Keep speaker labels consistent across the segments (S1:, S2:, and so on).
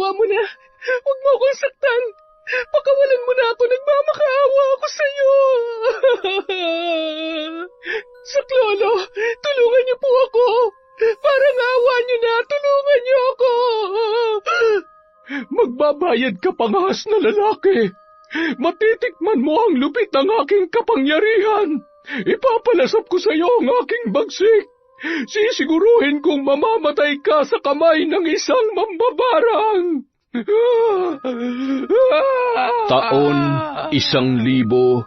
S1: Awa mo na. Huwag mo akong saktan. Pakawalan mo na ako. Nagmamakaawa ako sa'yo. Saklolo, tulungan niyo po ako. Parang awa niyo na. Tulungan niyo ako. Magbabayad ka, pangahas na lalaki. Matitikman mo ang lupit ng aking kapangyarihan. Ipapalasap ko sa iyo ang aking bagsik. Sisiguruhin kong mamamatay ka sa kamay ng isang mambabarang.
S2: Taon 1997,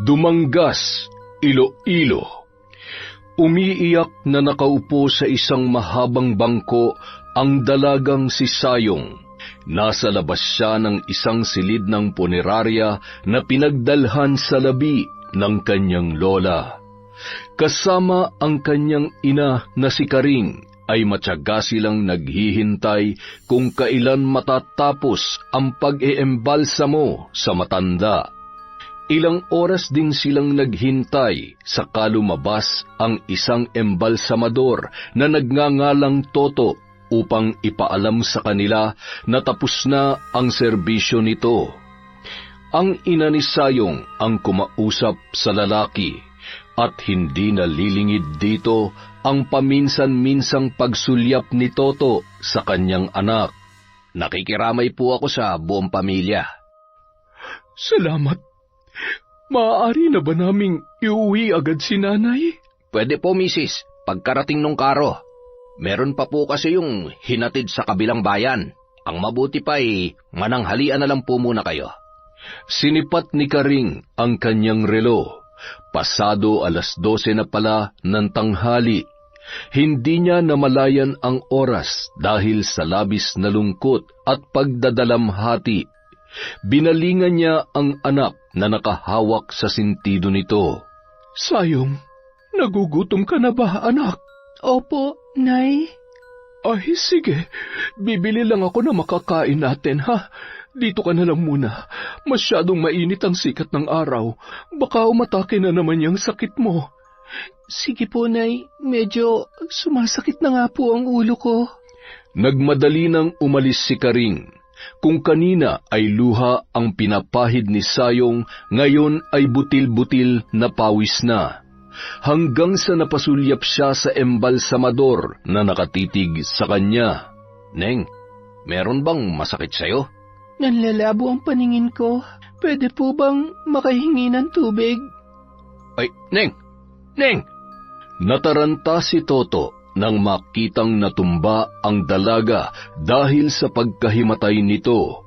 S2: Dumanggas, Iloilo. Umiiyak na nakaupo sa isang mahabang bangko ang dalagang si Sayong. Nasa labas siya ng isang silid ng punerarya na pinagdalhan sa labi ng kanyang lola. Kasama ang kanyang ina na si Karing ay matyaga silang naghihintay kung kailan matatapos ang pag-eembalsamo sa matanda. Ilang oras din silang naghintay saka lumabas ang isang embalsamador na nagngangalang Toto upang ipaalam sa kanila na tapos na ang serbisyo nito. Ang ina ni Sayong ang kumausap sa lalaki at hindi nalilingid dito ang paminsan-minsang pagsulyap ni Toto sa kanyang anak. Nakikiramay po ako sa buong pamilya.
S1: Salamat. Maaari na ba naming iuwi agad si nanay?
S2: Pwede po, misis, pagkarating nung karo. Meron pa po kasi yung hinatid sa kabilang bayan. Ang mabuti pa ay mananghalian na lang po muna kayo. Sinipat ni Karing ang kanyang relo. Pasado 12:00 na pala ng tanghali. Hindi niya namalayan ang oras dahil sa labis na lungkot at pagdadalamhati. Binalingan niya ang anak na nakahawak sa sintido nito.
S1: Sayong, nagugutom ka na ba, anak?
S3: Opo, Nay.
S1: Ay, sige. Bibili lang ako na makakain natin, ha? Dito ka na lang muna. Masyadong mainit ang sikat ng araw. Baka umatake na naman yung sakit mo.
S3: Sige po, Nay. Medyo sumasakit na nga po ang ulo ko.
S2: Nagmadali nang umalis si Karing. Kung kanina ay luha ang pinapahid ni Sayong, ngayon ay butil-butil na pawis na. Hanggang sa napasulyap siya sa embalsamador na nakatitig sa kanya. Neng, meron bang masakit sa'yo?
S3: Nanlalabo ang paningin ko. Pwede po bang makahingi ng tubig?
S2: Ay, Neng! Neng! Nataranta si Toto nang makitang natumba ang dalaga dahil sa pagkahimatay nito.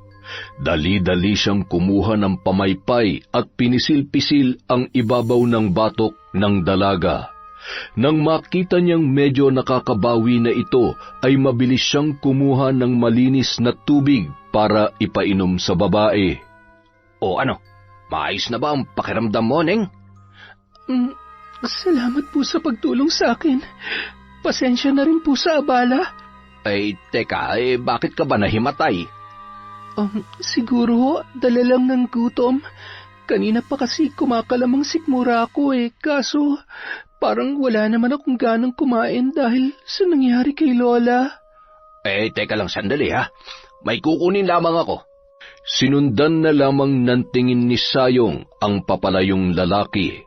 S2: Dali-dali siyang kumuha ng pamaypay at pinisil-pisil ang ibabaw ng batok ng dalaga. Nang makita niyang medyo nakakabawi na ito, ay mabilis siyang kumuha ng malinis na tubig para ipainom sa babae. O ano, maayos na ba ang pakiramdam mo, Neng?
S3: Salamat po sa pagtulong sa akin. Pasensya na rin po sa abala.
S2: Ay, teka, bakit ka ba nahimatay?
S3: Siguro, dala lang ng gutom. Kanina pa kasi kumakalamang sikmura ako kaso parang wala naman akong ganang kumain dahil sa nangyari kay Lola.
S2: Teka lang sandali ha. May kukunin lamang ako. Sinundan na lamang ng tingin ni Sayong ang papalayong lalaki.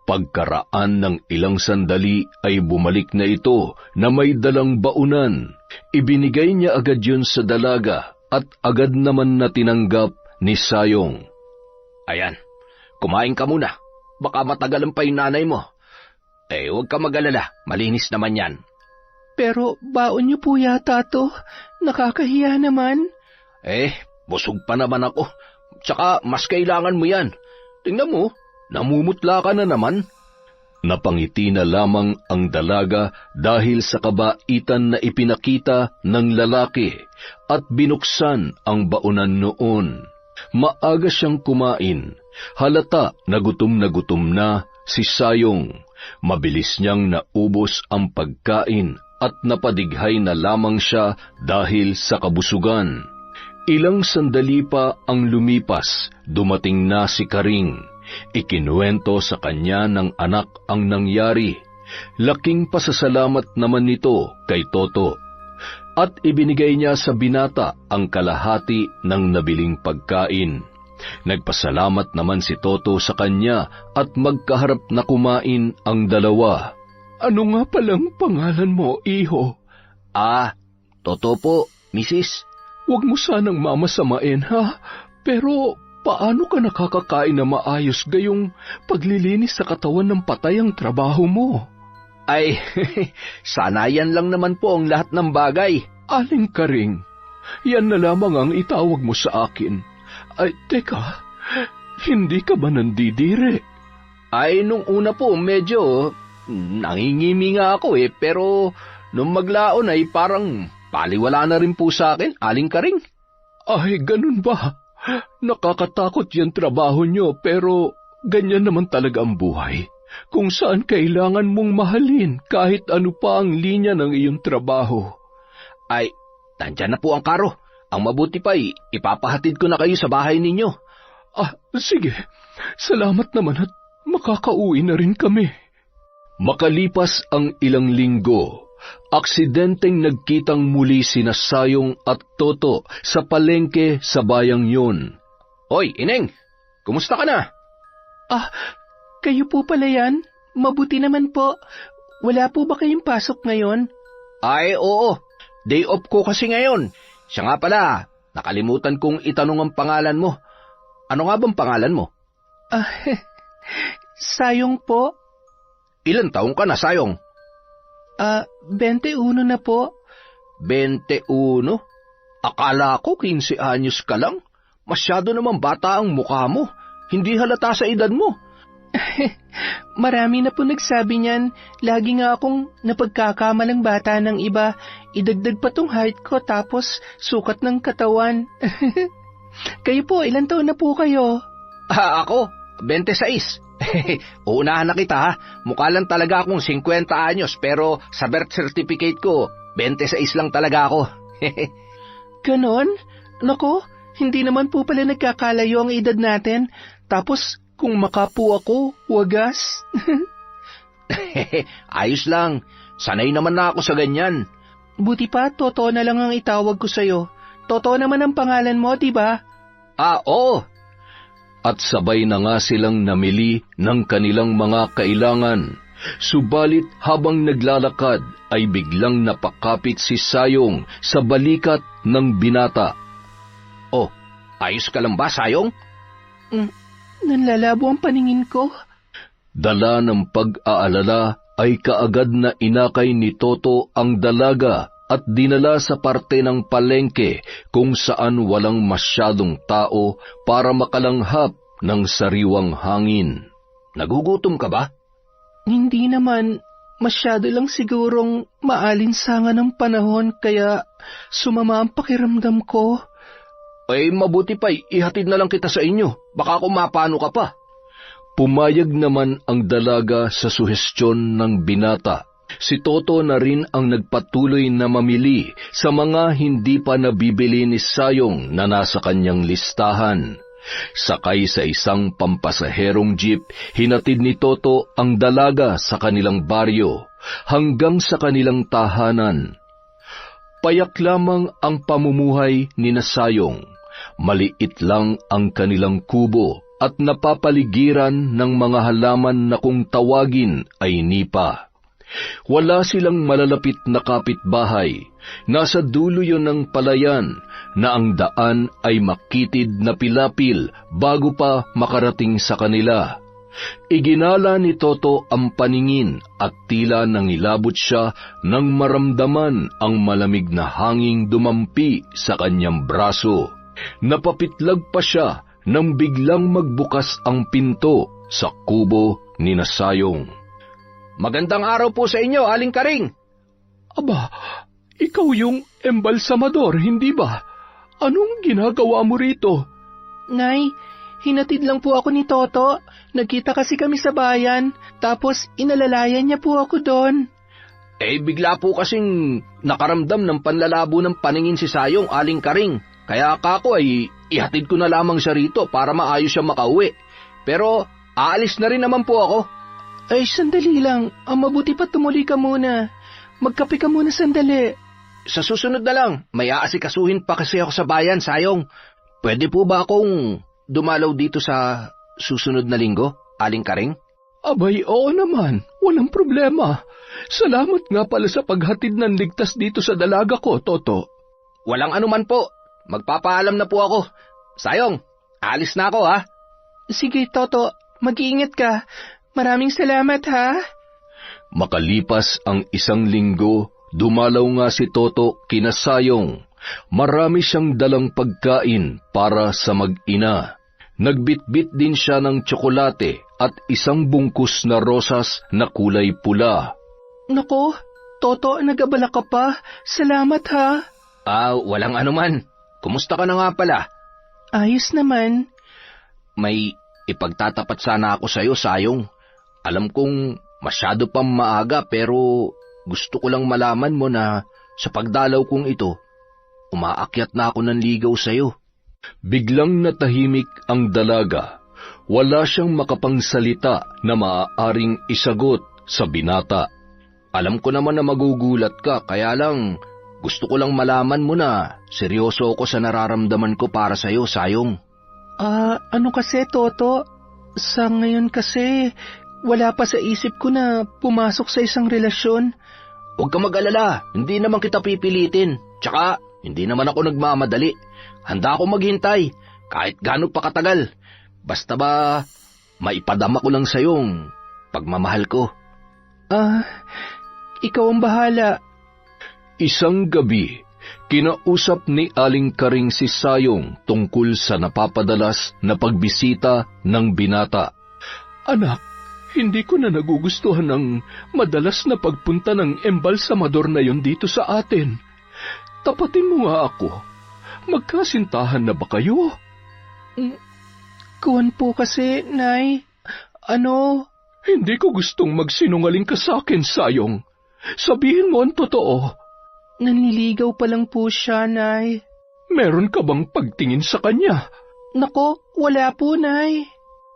S2: Pagkaraan ng ilang sandali ay bumalik na ito na may dalang baunan. Ibinigay niya agad yun sa dalaga at agad naman na tinanggap ni Sayong. Ayan, kumain ka muna. Baka matagalan pa yung nanay mo. Huwag ka mag-alala. Malinis naman yan.
S3: Pero baon niyo po yata to. Nakakahiya naman.
S2: Busog pa naman ako. Tsaka mas kailangan mo yan. Tingnan mo, namumutla ka na naman. Napangiti na lamang ang dalaga dahil sa kabaitan na ipinakita ng lalaki at binuksan ang baunan noon. Maaga siyang kumain. Halata na gutom na si Sayong. Mabilis niyang naubos ang pagkain at napadighay na lamang siya dahil sa kabusugan. Ilang sandali pa ang lumipas, dumating na si Karing. Ikinuwento sa kanya ng anak ang nangyari. Laking pasasalamat naman nito kay Toto, at ibinigay niya sa binata ang kalahati ng nabiling pagkain. Nagpasalamat naman si Toto sa kanya at magkaharap na kumain ang dalawa.
S1: Ano nga palang pangalan mo, iho?
S2: Toto po, misis.
S1: Huwag mo sanang mamasamain, ha? Pero paano ka nakakakain na maayos gayong paglilinis sa katawan ng patay ang trabaho mo?
S2: Ay, sanayan lang naman po ang lahat ng bagay.
S1: Aling Karing, yan na lamang ang itawag mo sa akin. Ay, teka, hindi ka ba nandidire?
S2: Ay, nung una po medyo nangingimi nga ako pero nung maglaon ay parang paliwala na rin po sa akin, Aling Karing.
S1: Ay, ganun ba? Nakakatakot yan trabaho nyo pero ganyan naman talaga ang buhay. Kung saan kailangan mong mahalin kahit ano pa ang linya ng iyong trabaho.
S2: Ay, nandyan na po ang karo. Ang mabuti pa ipapahatid ko na kayo sa bahay ninyo.
S1: Sige. Salamat naman at makakauwi na rin kami.
S2: Makalipas ang ilang linggo, aksidenteng nagkitang muli sina Sayong at Toto sa palengke sa bayang yun. Hoy, Ineng! Kumusta ka na?
S3: Kayo po pala yan? Mabuti naman po. Wala po ba kayong pasok ngayon?
S2: Ay, oo. Day off ko kasi ngayon. Siya nga pala, nakalimutan kong itanong ang pangalan mo. Ano nga bang pangalan mo?
S3: Sayong po.
S2: Ilan taong ka na, Sayong?
S3: 21 na po.
S2: 21? Akala ko 15 anyos ka lang. Masyado naman bata ang mukha mo. Hindi halata sa edad mo.
S3: Marami na po nagsabi niyan. Lagi nga akong napagkakamalang bata ng iba. Idagdag pa tong height ko tapos sukat ng katawan. Kayo po, ilan taon na po kayo?
S2: Ako, 26. Uunahan na kita ha. Mukha lang talaga akong 50 anyos pero sa birth certificate ko, 26 lang talaga ako.
S3: Ganon? Nako, hindi naman po pala nagkakalayo ang edad natin. Tapos, kung makapo ako, wagas.
S2: Ayos lang. Sanay naman na ako sa ganyan.
S3: Buti pa, Toto na lang ang itawag ko sa'yo. Toto naman ang pangalan mo, di ba?
S2: Oo. At sabay na nga silang namili ng kanilang mga kailangan. Subalit habang naglalakad ay biglang napakapit si Sayong sa balikat ng binata. Oh, ayos ka lang ba, Sayong?
S3: Nanlalabo ang paningin ko.
S2: Dala ng pag-aalala ay kaagad na inakay ni Toto ang dalaga at dinala sa parte ng palengke kung saan walang masyadong tao para makalanghap ng sariwang hangin. Nagugutom ka ba?
S3: Hindi naman. Masyado lang sigurong maalinsangan ng panahon kaya sumama ang pakiramdam ko.
S2: Ay mabuti pa, ihatid na lang kita sa inyo. Baka kung mapano ka pa. Pumayag naman ang dalaga sa suhestyon ng binata. Si Toto na rin ang nagpatuloy na mamili sa mga hindi pa nabibili ni Sayong na nasa kanyang listahan. Sakay sa isang pampasaherong jeep, hinatid ni Toto ang dalaga sa kanilang baryo hanggang sa kanilang tahanan. Payak lamang ang pamumuhay ni Sayong. Maliit lang ang kanilang kubo at napapaligiran ng mga halaman na kung tawagin ay nipa. Wala silang malalapit na kapitbahay. Nasa dulo yon ng palayan na ang daan ay makitid na pilapil bago pa makarating sa kanila. Iginala ni Toto ang paningin at tila nangilabot siya nang maramdaman ang malamig na hanging dumampi sa kanyang braso. Napapitlag pa siya nang biglang magbukas ang pinto sa kubo ni Sayong. Magandang araw po sa inyo, Aling Karing.
S1: Aba, ikaw yung embalsamador, hindi ba? Anong ginagawa mo rito?
S3: Nay, hinatid lang po ako ni Toto. Nagkita kasi kami sa bayan, tapos inalalayan niya po ako doon.
S2: Bigla po kasing nakaramdam ng panlalabo ng paningin si Sayong, Aling Karing. Kaya ako ay ihatid ko na lamang siya rito para maayos siya makauwi. Pero aalis na rin naman po ako.
S3: Ay, sandali lang. Mabuti pa tumuli ka muna. Magkape ka muna sandali.
S4: Sa susunod na lang, may aasikasuhin pa kasi ako sa bayan, Sayong. Pwede po ba akong dumalaw dito sa susunod na linggo, Aling Karing?
S1: Abay, oo naman. Walang problema. Salamat nga pala sa paghatid ng ligtas dito sa dalaga ko, Toto.
S4: Walang anuman po. Magpapaalam na po ako. Sayong, alis na ako ha.
S3: Sige, Toto. Mag-iingat ka. Maraming salamat, ha?
S2: Makalipas ang 1 linggo, dumalaw nga si Toto kina Sayong. Marami siyang dalang pagkain para sa mag-ina. Nagbitbit din siya ng tsokolate at 1 bungkus na rosas na kulay pula.
S3: Nako, Toto, nag-abala ka pa. Salamat, ha?
S4: Walang anuman. Kumusta ka na nga pala?
S3: Ayos naman.
S4: May ipagtatapat sana ako sa'yo, Sayong. Alam kong masyado pang maaga pero gusto ko lang malaman mo na sa pagdalaw kong ito, umaakyat na ako ng ligaw sa'yo.
S2: Biglang natahimik ang dalaga. Wala siyang makapangsalita na maaaring isagot sa binata.
S4: Alam ko naman na magugulat ka, kaya lang gusto ko lang malaman mo na seryoso ako sa nararamdaman ko para sa'yo, Sayong.
S3: Ano kasi, Toto? Sa ngayon kasi, wala pa sa isip ko na pumasok sa isang relasyon.
S4: Huwag ka mag-alala, hindi naman kita pipilitin. Tsaka, hindi naman ako nagmamadali. Handa ako maghintay, kahit gaano pa katagal. Basta ba, maipadama ko lang sa'yong pagmamahal ko.
S3: Ikaw ang bahala.
S2: Isang gabi, kinausap ni Aling Karing si Sayong tungkol sa napapadalas na pagbisita ng binata.
S1: Anak, hindi ko na nagugustuhan ng madalas na pagpunta ng embalsamador na yon dito sa atin. Tapatin mo nga ako. Magkasintahan na ba kayo?
S3: Kuwan po kasi, Nay.
S1: Hindi ko gustong magsinungaling ka sa akin, Sayong. Sabihin mo ang totoo.
S3: Nanliligaw pa lang po siya, Nay.
S1: Meron ka bang pagtingin sa kanya?
S3: Nako, wala po, Nay.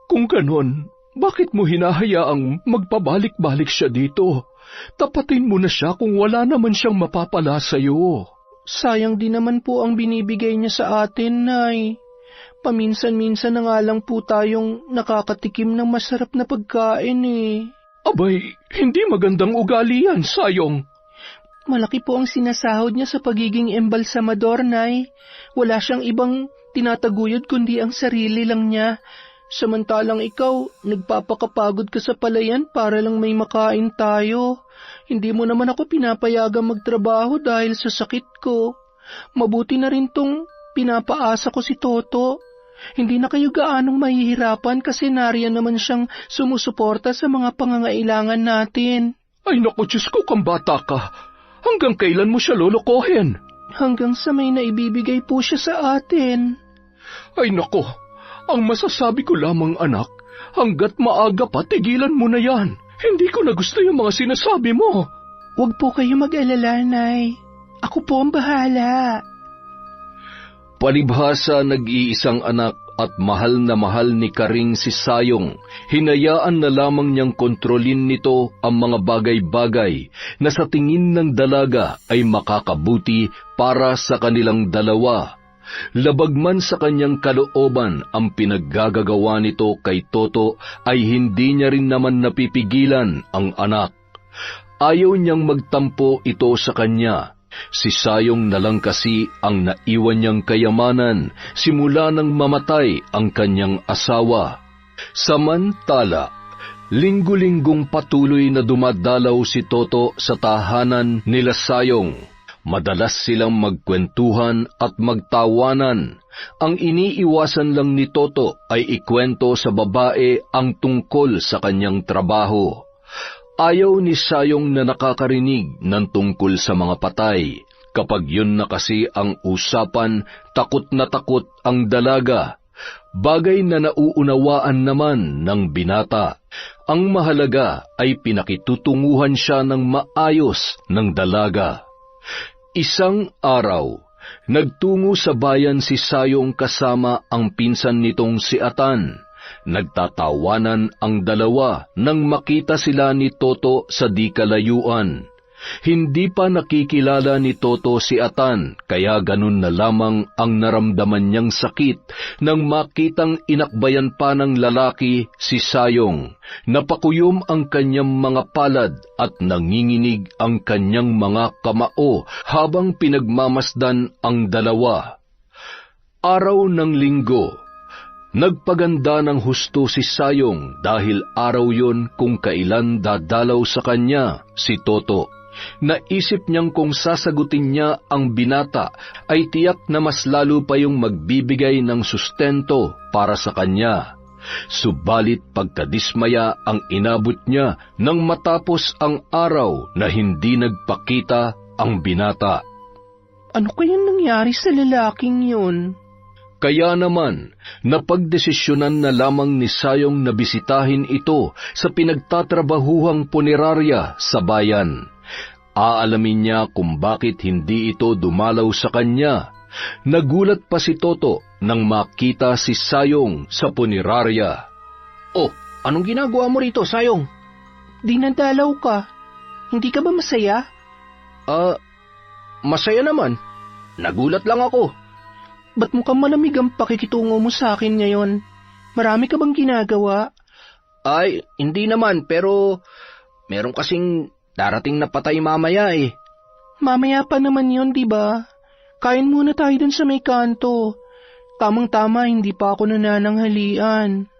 S1: Kung ganon, bakit mo hinahayaang magpabalik-balik siya dito? Tapatin mo na siya kung wala naman siyang mapapala sa'yo.
S3: Sayang din naman po ang binibigay niya sa atin, Nay. Paminsan-minsan na nga lang po tayong nakakatikim ng masarap na pagkain eh.
S1: Abay, hindi magandang ugali yan, Sayong.
S3: Malaki po ang sinasahod niya sa pagiging embalsamador, Nay. Wala siyang ibang tinataguyod kundi ang sarili lang niya. Samantalang ikaw, nagpapakapagod ka sa palayan para lang may makain tayo. Hindi mo naman ako pinapayagang magtrabaho dahil sa sakit ko. Mabuti na rin tong pinapaasa ko si Toto. Hindi na kayo gaanong mahihirapan kasi nariyan naman siyang sumusuporta sa mga pangangailangan natin.
S1: Ay naku, Diyos ko, kang bata ka. Hanggang kailan mo siya lolokohin?
S3: Hanggang sa may naibibigay po siya sa atin.
S1: Ay naku, ang masasabi ko lamang, anak, hanggat maaga pa, tigilan mo na yan. Hindi ko na gusto yung mga sinasabi mo.
S3: Huwag po kayo mag-alala, Nay. Ako po ang bahala.
S2: Palibhasa nag-iisang anak at mahal na mahal ni Karing si Sayong, hinayaan na lamang niyang kontrolin nito ang mga bagay-bagay na sa tingin ng dalaga ay makakabuti para sa kanilang dalawa. Labag man sa kanyang kalooban ang pinaggagawa nito kay Toto ay hindi niya rin naman napipigilan ang anak. Ayaw niyang magtampo ito sa kanya. Si Sayong na lang kasi ang naiwan niyang kayamanan simula nang mamatay ang kanyang asawa. Samantala, linggo-linggong patuloy na dumadalaw si Toto sa tahanan nila Sayong. Madalas silang magkwentuhan at magtawanan. Ang iniiwasan lang ni Toto ay ikwento sa babae ang tungkol sa kanyang trabaho. Ayaw ni Sayong na nakakarinig ng tungkol sa mga patay. Kapag yun na kasi ang usapan, takot na takot ang dalaga. Bagay na nauunawaan naman ng binata. Ang mahalaga ay pinakitutunguhan siya ng maayos ng dalaga. Isang araw, nagtungo sa bayan si Sayong kasama ang pinsan nitong si Atan. Nagtatawanan ang dalawa nang makita sila ni Toto sa di kalayuan. Hindi pa nakikilala ni Toto si Atan, kaya ganun na lamang ang naramdaman niyang sakit nang makitang inakbayan pa ng lalaki si Sayong. Napakuyom ang kanyang mga palad at nanginginig ang kanyang mga kamao habang pinagmamasdan ang dalawa. Araw ng linggo. Nagpaganda ng husto si Sayong dahil araw yon kung kailan dadalaw sa kanya si Toto. Naisip niyang kung sasagutin niya ang binata ay tiyak na mas lalo pa yung magbibigay ng sustento para sa kanya. Subalit pagkadismaya ang inabot niya nang matapos ang araw na hindi nagpakita ang binata.
S3: Ano kayang nangyari sa lalaking yun?
S2: Kaya naman, napagdesisyonan na lamang ni Sayong na bisitahin ito sa pinagtatrabahuhang punerarya sa bayan. Aalamin niya kung bakit hindi ito dumalaw sa kanya. Nagulat pa si Toto nang makita si Sayong sa punerarya.
S4: Oh, anong ginagawa mo rito, Sayong?
S3: Dinadalaw ka. Hindi ka ba masaya?
S4: Masaya naman. Nagulat lang ako.
S3: Ba't mukhang malamig ang pakikitungo mo sa akin ngayon? Marami ka bang ginagawa?
S4: Ay, hindi naman, pero meron kasing darating na patay mamaya eh.
S3: Mamaya pa naman yun, di ba? Kain muna tayo dun sa may kanto. Tamang-tama, hindi pa ako nanananghalian.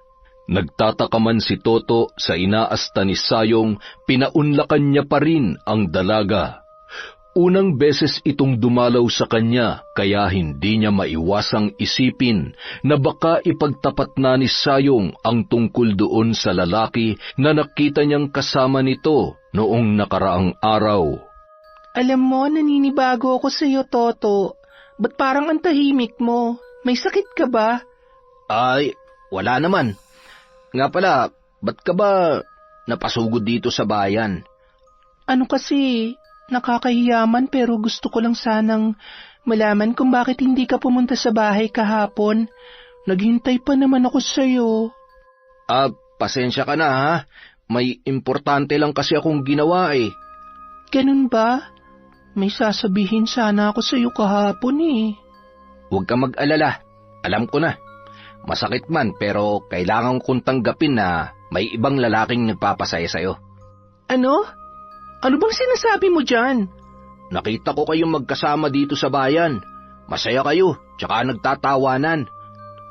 S2: Nagtataka man si Toto sa inaasta ni Sayong, pinaunlakan niya pa rin ang dalaga. Unang beses itong dumalaw sa kanya, kaya hindi niya maiwasang isipin na baka ipagtapat na ni Sayong ang tungkol doon sa lalaki na nakita niyang kasama nito noong nakaraang araw.
S3: Alam mo, naninibago ako sa iyo, Toto. Ba't parang ang tahimik mo? May sakit ka ba?
S4: Ay, wala naman. Nga pala, ba't ka ba napasugod dito sa bayan?
S3: Ano kasi, nakakahiyaman pero gusto ko lang sanang malaman kung bakit hindi ka pumunta sa bahay kahapon. Naghintay pa naman ako sa'yo.
S4: Pasensya ka na ha. May importante lang kasi akong ginawa eh.
S3: Ganun ba? May sasabihin sana ako sa'yo kahapon eh.
S4: Huwag ka mag-alala. Alam ko na. Masakit man pero kailangan kong tanggapin na may ibang lalaking nagpapasaya sa'yo.
S3: Ano? Ano bang sinasabi mo dyan?
S4: Nakita ko kayong magkasama dito sa bayan. Masaya kayo, tsaka nagtatawanan.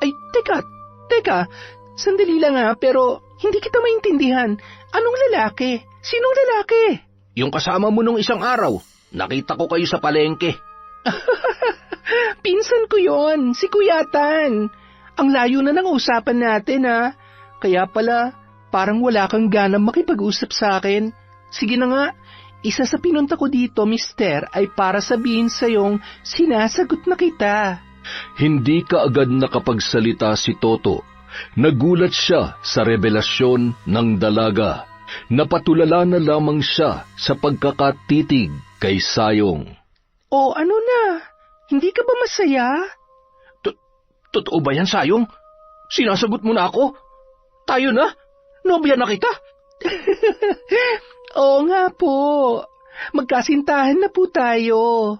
S3: Ay, teka. Sandali lang ha, pero hindi kita maintindihan. Anong lalaki? Sinong lalaki?
S4: Yung kasama mo nung isang araw. Nakita ko kayo sa palengke.
S3: Pinsan ko yon, si Kuya Tan. Ang layo na ng usapan natin ha. Kaya pala, parang wala kang ganang makipag-usap sa akin. Sige na nga, isa sa pinunta ko dito, mister, ay para sabihin sa'yong sinasagot na kita.
S2: Hindi kaagad nakapagsalita si Toto. Nagulat siya sa revelasyon ng dalaga. Napatulala na lamang siya sa pagkakatitig kay Sayong.
S3: O ano na? Hindi ka ba masaya?
S4: Totoo ba yan, Sayong? Sinasagot mo na ako? Tayo na? Nobya na kita?
S3: Oo nga po. Magkasintahan na po tayo.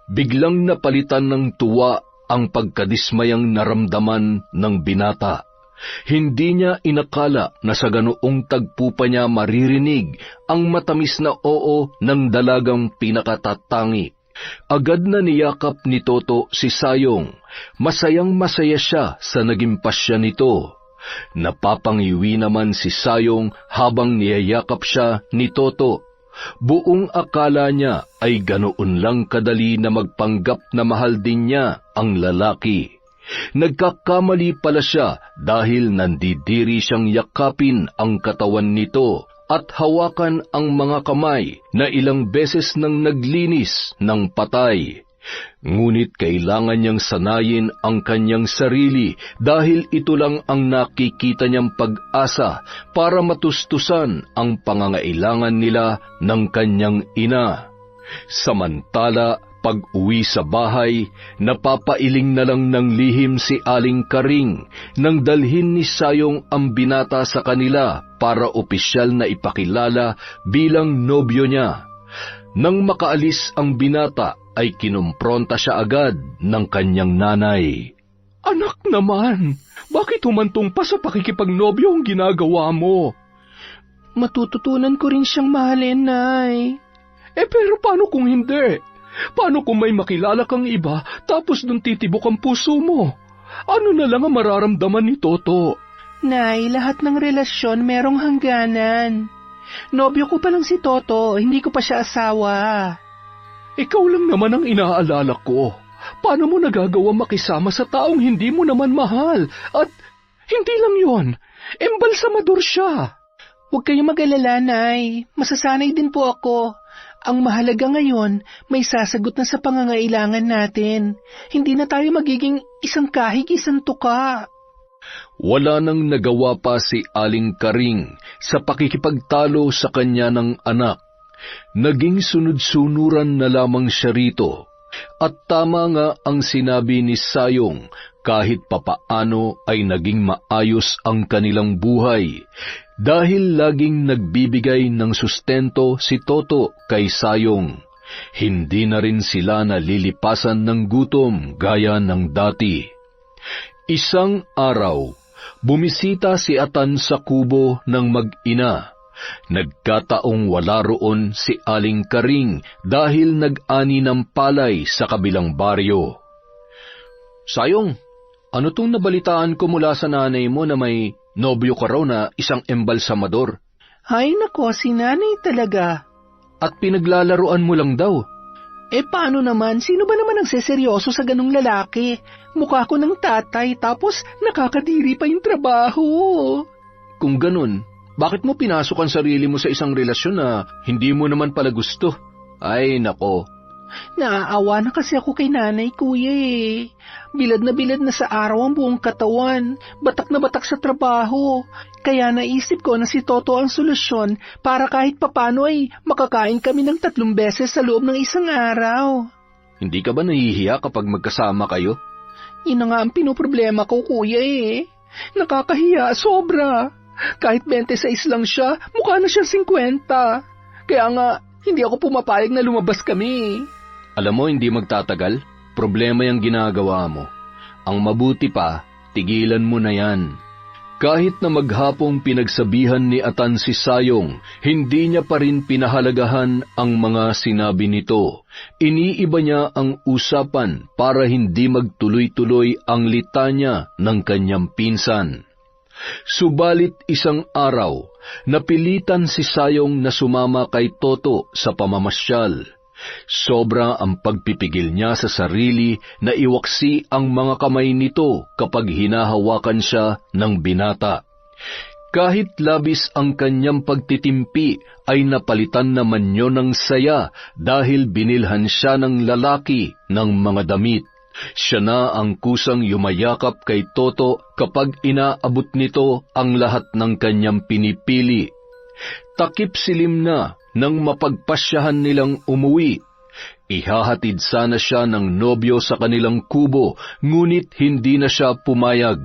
S2: Biglang napalitan ng tuwa ang pagkadismayang naramdaman ng binata. Hindi niya inakala na sa ganoong tagpo pa niya maririnig ang matamis na oo ng dalagang pinakatatangi. Agad na niyakap ni Toto si Sayong. Masayang-masaya siya sa naging pasya nito. Napapangiwi naman si Sayong habang niyayakap siya ni Toto. Buong akala niya ay ganoon lang kadali na magpanggap na mahal din niya ang lalaki. Nagkakamali pala siya dahil nandidiri siyang yakapin ang katawan nito at hawakan ang mga kamay na ilang beses nang naglinis ng patay. Ngunit kailangan niyang sanayin ang kanyang sarili dahil ito lang ang nakikita niyang pag-asa para matustusan ang pangangailangan nila ng kanyang ina. Samantala, Pag-uwi sa bahay, napapailing na lang ng lihim si Aling Karing nang dalhin ni Sayong ang binata sa kanila para opisyal na ipakilala bilang nobyo niya. Nang makaalis ang binata ay kinumpronta siya agad ng kanyang nanay.
S1: Anak naman, bakit humantong pa sa pakikipagnobyo ang ginagawa mo?
S3: Matututunan ko rin siyang mahalin, Nay.
S1: Pero paano kung hindi? Paano kung may makilala kang iba tapos nung titibok ang puso mo? Ano na lang ang mararamdaman ni Toto?
S3: Nay, lahat ng relasyon merong hangganan. Nobyo ko pa lang si Toto, hindi ko pa siya asawa.
S1: Ikaw lang naman ang inaalala ko. Paano mo nagagawa makisama sa taong hindi mo naman mahal? At hindi lang yon, embalsamador siya.
S3: Huwag kayong mag-alala, Nay. Masasanay din po ako. Ang mahalaga ngayon, may sasagot na sa pangangailangan natin. Hindi na tayo magiging isang kahig, isang tuka.
S2: Wala nang nagawa pa si Aling Karing sa pakikipagtalo sa kanya ng anak. Naging sunod-sunuran na lamang siya rito. At tama nga ang sinabi ni Sayong, kahit papaano ay naging maayos ang kanilang buhay. Dahil laging nagbibigay ng sustento si Toto kay Sayong, hindi na rin sila nalilipasan ng gutom gaya ng dati. Isang araw, bumisita si Atan sa kubo ng mag-ina. Nagkataong wala roon si Aling Karing dahil nag-ani ng palay sa kabilang baryo.
S4: Sayong, ano tong nabalitaan ko mula sa nanay mo na may nobyo ka raw na isang embalsamador?
S3: Ay nako, si Nanay talaga.
S4: At pinaglalaruan mo lang daw.
S3: Paano naman? Sino ba naman ang seseryoso sa ganung lalaki? Mukha ko ng tatay, tapos nakakadiri pa yung trabaho.
S4: Kung ganun, bakit mo pinasok ang sarili mo sa isang relasyon na hindi mo naman pala gusto? Ay nako.
S3: Naaawa na kasi ako kay Nanay, Kuya eh. Bilad na sa araw ang buong katawan, batak na batak sa trabaho. Kaya naisip ko na si Toto ang solusyon para kahit papano ay makakain kami ng 3 beses sa loob ng isang araw.
S4: Hindi ka ba nahihiya kapag magkasama kayo?
S3: Yun na nga ang pinoproblema ko, Kuya eh. Nakakahiya, sobra. Kahit 26 lang siya, mukha na siya 50. Kaya nga, hindi ako pumapayag na lumabas kami.
S4: Alam mo, hindi magtatagal. Problema yung ginagawa mo. Ang mabuti pa, tigilan mo na yan.
S2: Kahit na maghapong pinagsabihan ni Atan si Sayong, hindi niya pa rin pinahalagahan ang mga sinabi nito. Iniiba niya ang usapan para hindi magtuloy-tuloy ang litanya ng kanyang pinsan. Subalit isang araw, napilitan si Sayong na sumama kay Toto sa pamamasyal. Sobra ang pagpipigil niya sa sarili na iwaksi ang mga kamay nito kapag hinahawakan siya ng binata. Kahit labis ang kanyang pagtitimpi ay napalitan naman niyo ng saya dahil binilhan siya ng lalaki ng mga damit. Siya na ang kusang yumayakap kay Toto kapag inaabot nito ang lahat ng kanyang pinipili. Takip silim na nang mapagpasyahan nilang umuwi. Ihahatid sana siya ng nobyo sa kanilang kubo, ngunit hindi na siya pumayag.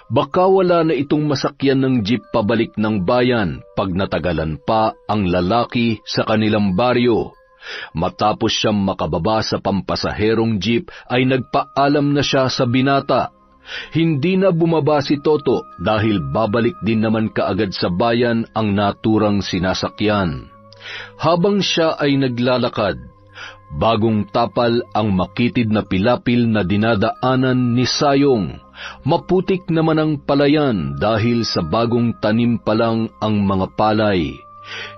S2: Baka wala na itong masakyan ng jeep pabalik ng bayan pag natagalan pa ang lalaki sa kanilang baryo. Matapos siyang makababa sa pampasaherong jeep ay nagpaalam na siya sa binata. Hindi na bumaba si Toto dahil babalik din naman kaagad sa bayan ang naturang sinasakyan. Habang siya ay naglalakad, bagong tapal ang makitid na pilapil na dinadaanan ni Sayong. Maputik naman ang palayan dahil sa bagong tanim pa lang ang mga palay.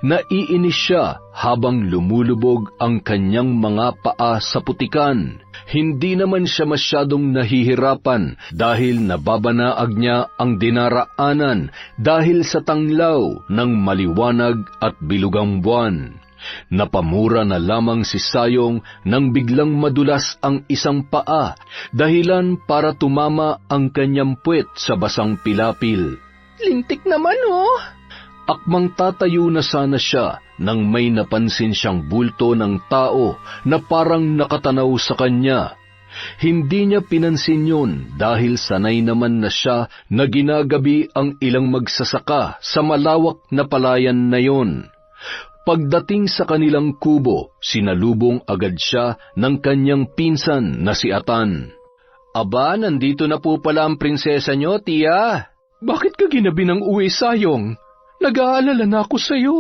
S2: Naiinis siya habang lumulubog ang kanyang mga paa sa putikan. Hindi naman siya masyadong nahihirapan dahil nababanaag niya ang dinaraanan dahil sa tanglaw ng maliwanag at bilugang buwan. Napamura na lamang si Sayong nang biglang madulas ang isang paa, dahilan para tumama ang kanyang puwet sa basang pilapil.
S3: Lintik naman oh!
S2: Akmang tatayo na sana siya nang may napansin siyang bulto ng tao na parang nakatanaw sa kanya. Hindi niya pinansin yun dahil sanay naman na siya na ginagabi ang ilang magsasaka sa malawak na palayan na yon. Pagdating sa kanilang kubo, sinalubong agad siya ng kanyang pinsan na si Atan.
S4: Aba, nandito na po pala ang prinsesa nyo, tiya.
S1: Bakit ka ginabi ng uwi, Sayong? Nag-aalala na ako sa'yo.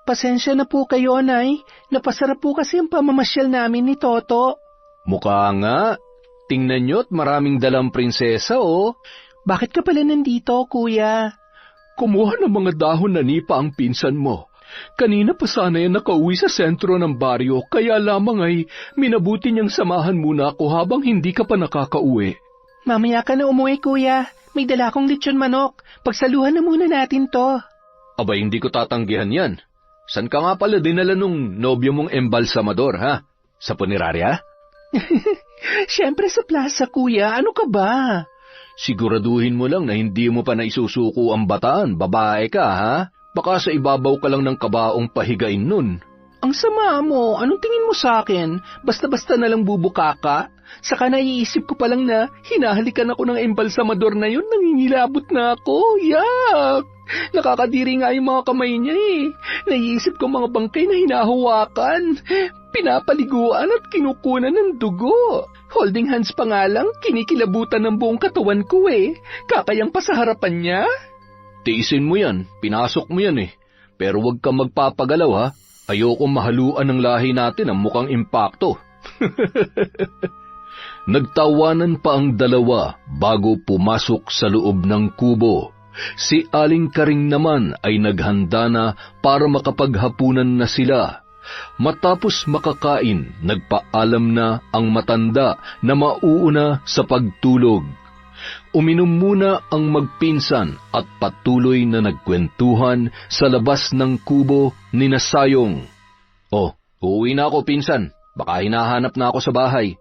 S3: Pasensya na po kayo, Nay. Napasarap po kasi ang pamamasyal namin ni Toto.
S4: Mukha nga. Tingnan nyo't maraming dalang prinsesa, oh.
S3: Bakit ka pala nandito, Kuya?
S1: Kumuha ng mga dahon na nipa ang pinsan mo. Kanina pa sana yan nakauwi sa sentro ng baryo, kaya lamang ay minabuti niyang samahan muna ako habang hindi ka pa nakakauwi.
S3: Mamaya ka na umuwi, Kuya. May dala akong lechon manok. Pagsaluhan na muna natin to.
S4: Aba, hindi ko tatanggihan yan. San ka nga pala dinala nung nobyo mong embalsamador, ha? Sa punerarya?
S3: Siyempre sa plaza, Kuya. Ano ka ba?
S4: Siguraduhin mo lang na hindi mo pa naisusuko ang bataan. Babae ka, ha? Baka sa ibabaw ka lang ng kabaong pahigain nun.
S3: Ang sama mo. Anong tingin mo sa akin? Basta-basta na lang bubuka ka? Saka naiisip ko pa lang na hinahalikan ako ng embalsamador na yun. Nangingilabot na ako. Yak! Nakakadiri nga yung mga kamay niya eh. Naiisip ko mga bangkay na hinahawakan. Pinapaliguan at kinukunan ng dugo. Holding hands pa nga lang, kinikilabutan ng buong katawan ko eh. Kakayang pa sa harapan niya?
S4: Tiisin mo yan, pinasok mo yan eh. Pero huwag kang magpapagalaw ha. Ayokong mahaluan ng lahi natin ang mukhang impakto.
S2: Nagtawanan pa ang dalawa bago pumasok sa loob ng kubo. Si Aling Karing naman ay naghanda na para makapaghapunan na sila. Matapos makakain, nagpaalam na ang matanda na mauuna sa pagtulog. Uminom muna ang magpinsan at patuloy na nagkwentuhan sa labas ng kubo ni Sayong.
S4: Oh, uuwi na ako, pinsan. Baka hinahanap na ako sa bahay.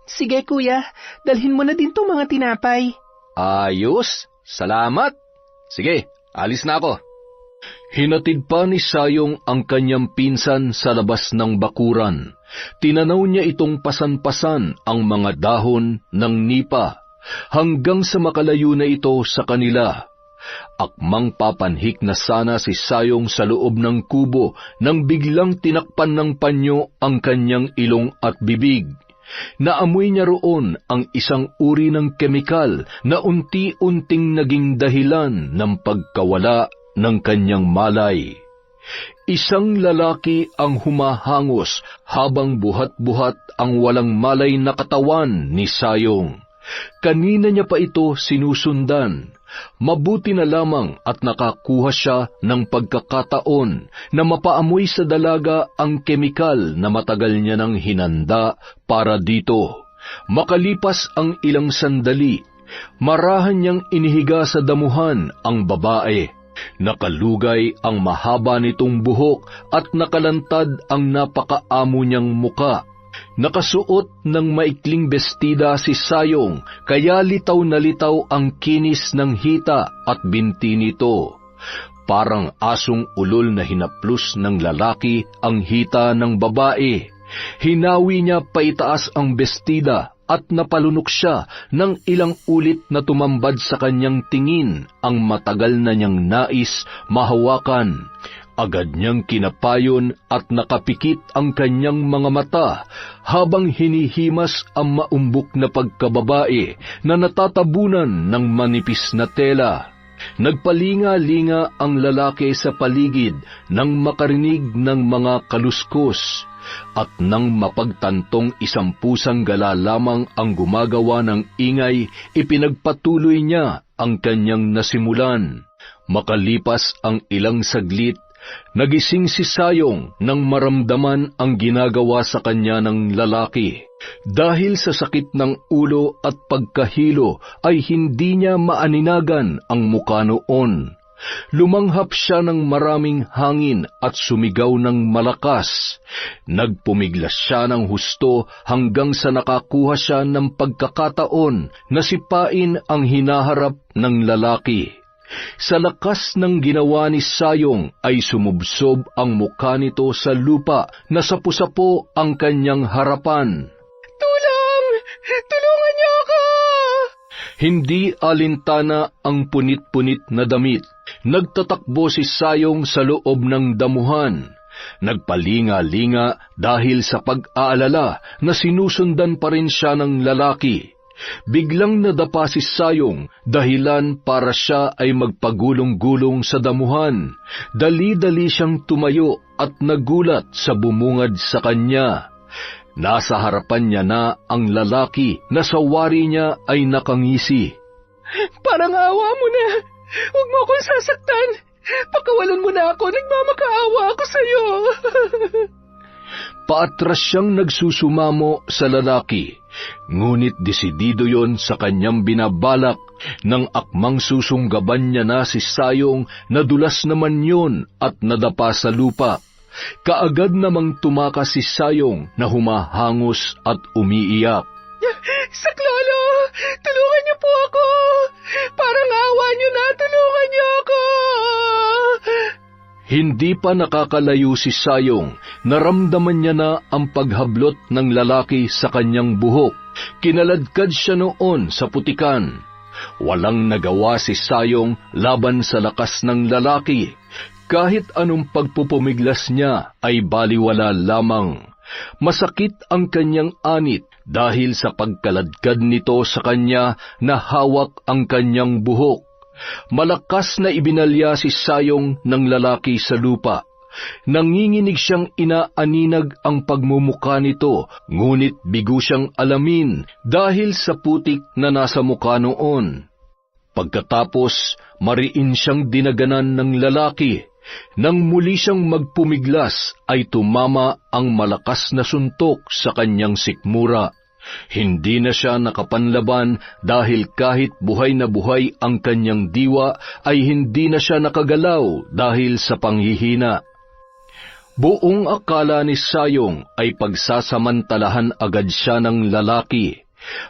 S3: Sige, Kuya. Dalhin mo na din tong mga tinapay.
S4: Ayos. Salamat. Sige, alis na ako.
S2: Hinatid pa ni Sayong ang kanyang pinsan sa labas ng bakuran. Tinanaw niya itong pasan-pasan ang mga dahon ng nipa hanggang sa makalayo na ito sa kanila. Akmang papanhik na sana si Sayong sa loob ng kubo nang biglang tinakpan ng panyo ang kanyang ilong at bibig. Naamoy niya roon ang isang uri ng kemikal na unti-unting naging dahilan ng pagkawala ng kanyang malay. Isang lalaki ang humahangos habang buhat-buhat ang walang malay na katawan ni Sayong. Kanina niya pa ito sinusundan. Mabuti na lamang at nakakuha siya ng pagkakataon na mapaamoy sa dalaga ang kemikal na matagal niya nang hinanda para dito. Makalipas ang ilang sandali, marahan niyang inihiga sa damuhan ang babae. Nakalugay ang mahaba nitong buhok at nakalantad ang napakaamo niyang muka. Nakasuot ng maikling bestida si Sayong, kaya litaw na litaw ang kinis ng hita at binti nito. Parang asong ulol na hinaplos ng lalaki ang hita ng babae. Hinawi niya paitaas ang bestida at napalunok siya ng ilang ulit na tumambad sa kanyang tingin ang matagal na niyang nais mahawakan. Agad niyang kinapayon at nakapikit ang kanyang mga mata habang hinihimas ang maumbok na pagkababae na natatabunan ng manipis na tela. Nagpalinga-linga ang lalaki sa paligid nang makarinig ng mga kaluskos. At nang mapagtantong isang pusang gala lamang ang gumagawa ng ingay, ipinagpatuloy niya ang kanyang nasimulan. Makalipas ang ilang saglit, nagising si Sayong nang maramdaman ang ginagawa sa kanya ng lalaki. Dahil sa sakit ng ulo at pagkahilo ay hindi niya maaninagan ang muka noon. Lumanghap siya ng maraming hangin at sumigaw ng malakas. Nagpumiglas siya ng husto hanggang sa nakakuha siya ng pagkakataon na sipain ang hinaharap ng lalaki. Sa lakas ng ginawa ni Sayong ay sumubsob ang mukha nito sa lupa na sapu-sapo ang kanyang harapan.
S3: Tulong! Tulungan niyo ako!
S2: Hindi alintana ang punit-punit na damit. Nagtatakbo si Sayong sa loob ng damuhan. Nagpalinga-linga dahil sa pag-aalala na sinusundan pa rin siya ng lalaki. Biglang nadapa si Sayong, dahilan para siya ay magpagulong-gulong sa damuhan. Dali-dali siyang tumayo at nagulat sa bumungad sa kanya. Nasa harapan niya na ang lalaki na sa wari niya ay nakangisi.
S3: Parang awa mo na. Huwag mo akong sasaktan. Pakawalan mo na ako. Nagmamakaawa ako sa'yo.
S2: Paatras siyang nagsusumamo sa lalaki, ngunit desidido yon sa kanyang binabalak. Nang akmang susunggaban niya na si Sayong, nadulas naman yon at nadapa sa lupa. Kaagad namang tumakas si Sayong na humahangos at umiiyak.
S3: Saklolo, tulungan niyo po ako. Parang awa niyo na, tulungan niyo ako.
S2: Hindi pa nakakalayo si Sayong, naramdaman niya na ang paghablot ng lalaki sa kanyang buhok. Kinaladkad siya noon sa putikan. Walang nagawa si Sayong laban sa lakas ng lalaki. Kahit anong pagpupumiglas niya ay baliwala lamang. Masakit ang kanyang anit dahil sa pagkaladkad nito sa kanya na hawak ang kanyang buhok. Malakas na ibinalya si Sayong ng lalaki sa lupa. Nanginginig siyang inaaninag ang pagmumuka nito, ngunit bigo siyang alamin dahil sa putik na nasa mukha noon. Pagkatapos, mariin siyang dinaganan ng lalaki. Nang muli siyang magpumiglas, ay tumama ang malakas na suntok sa kanyang sikmura. Hindi na siya nakapanlaban dahil kahit buhay na buhay ang kanyang diwa, ay hindi na siya nakagalaw dahil sa panghihina. Buong akala ni Sayong ay pagsasamantalahan agad siya ng lalaki.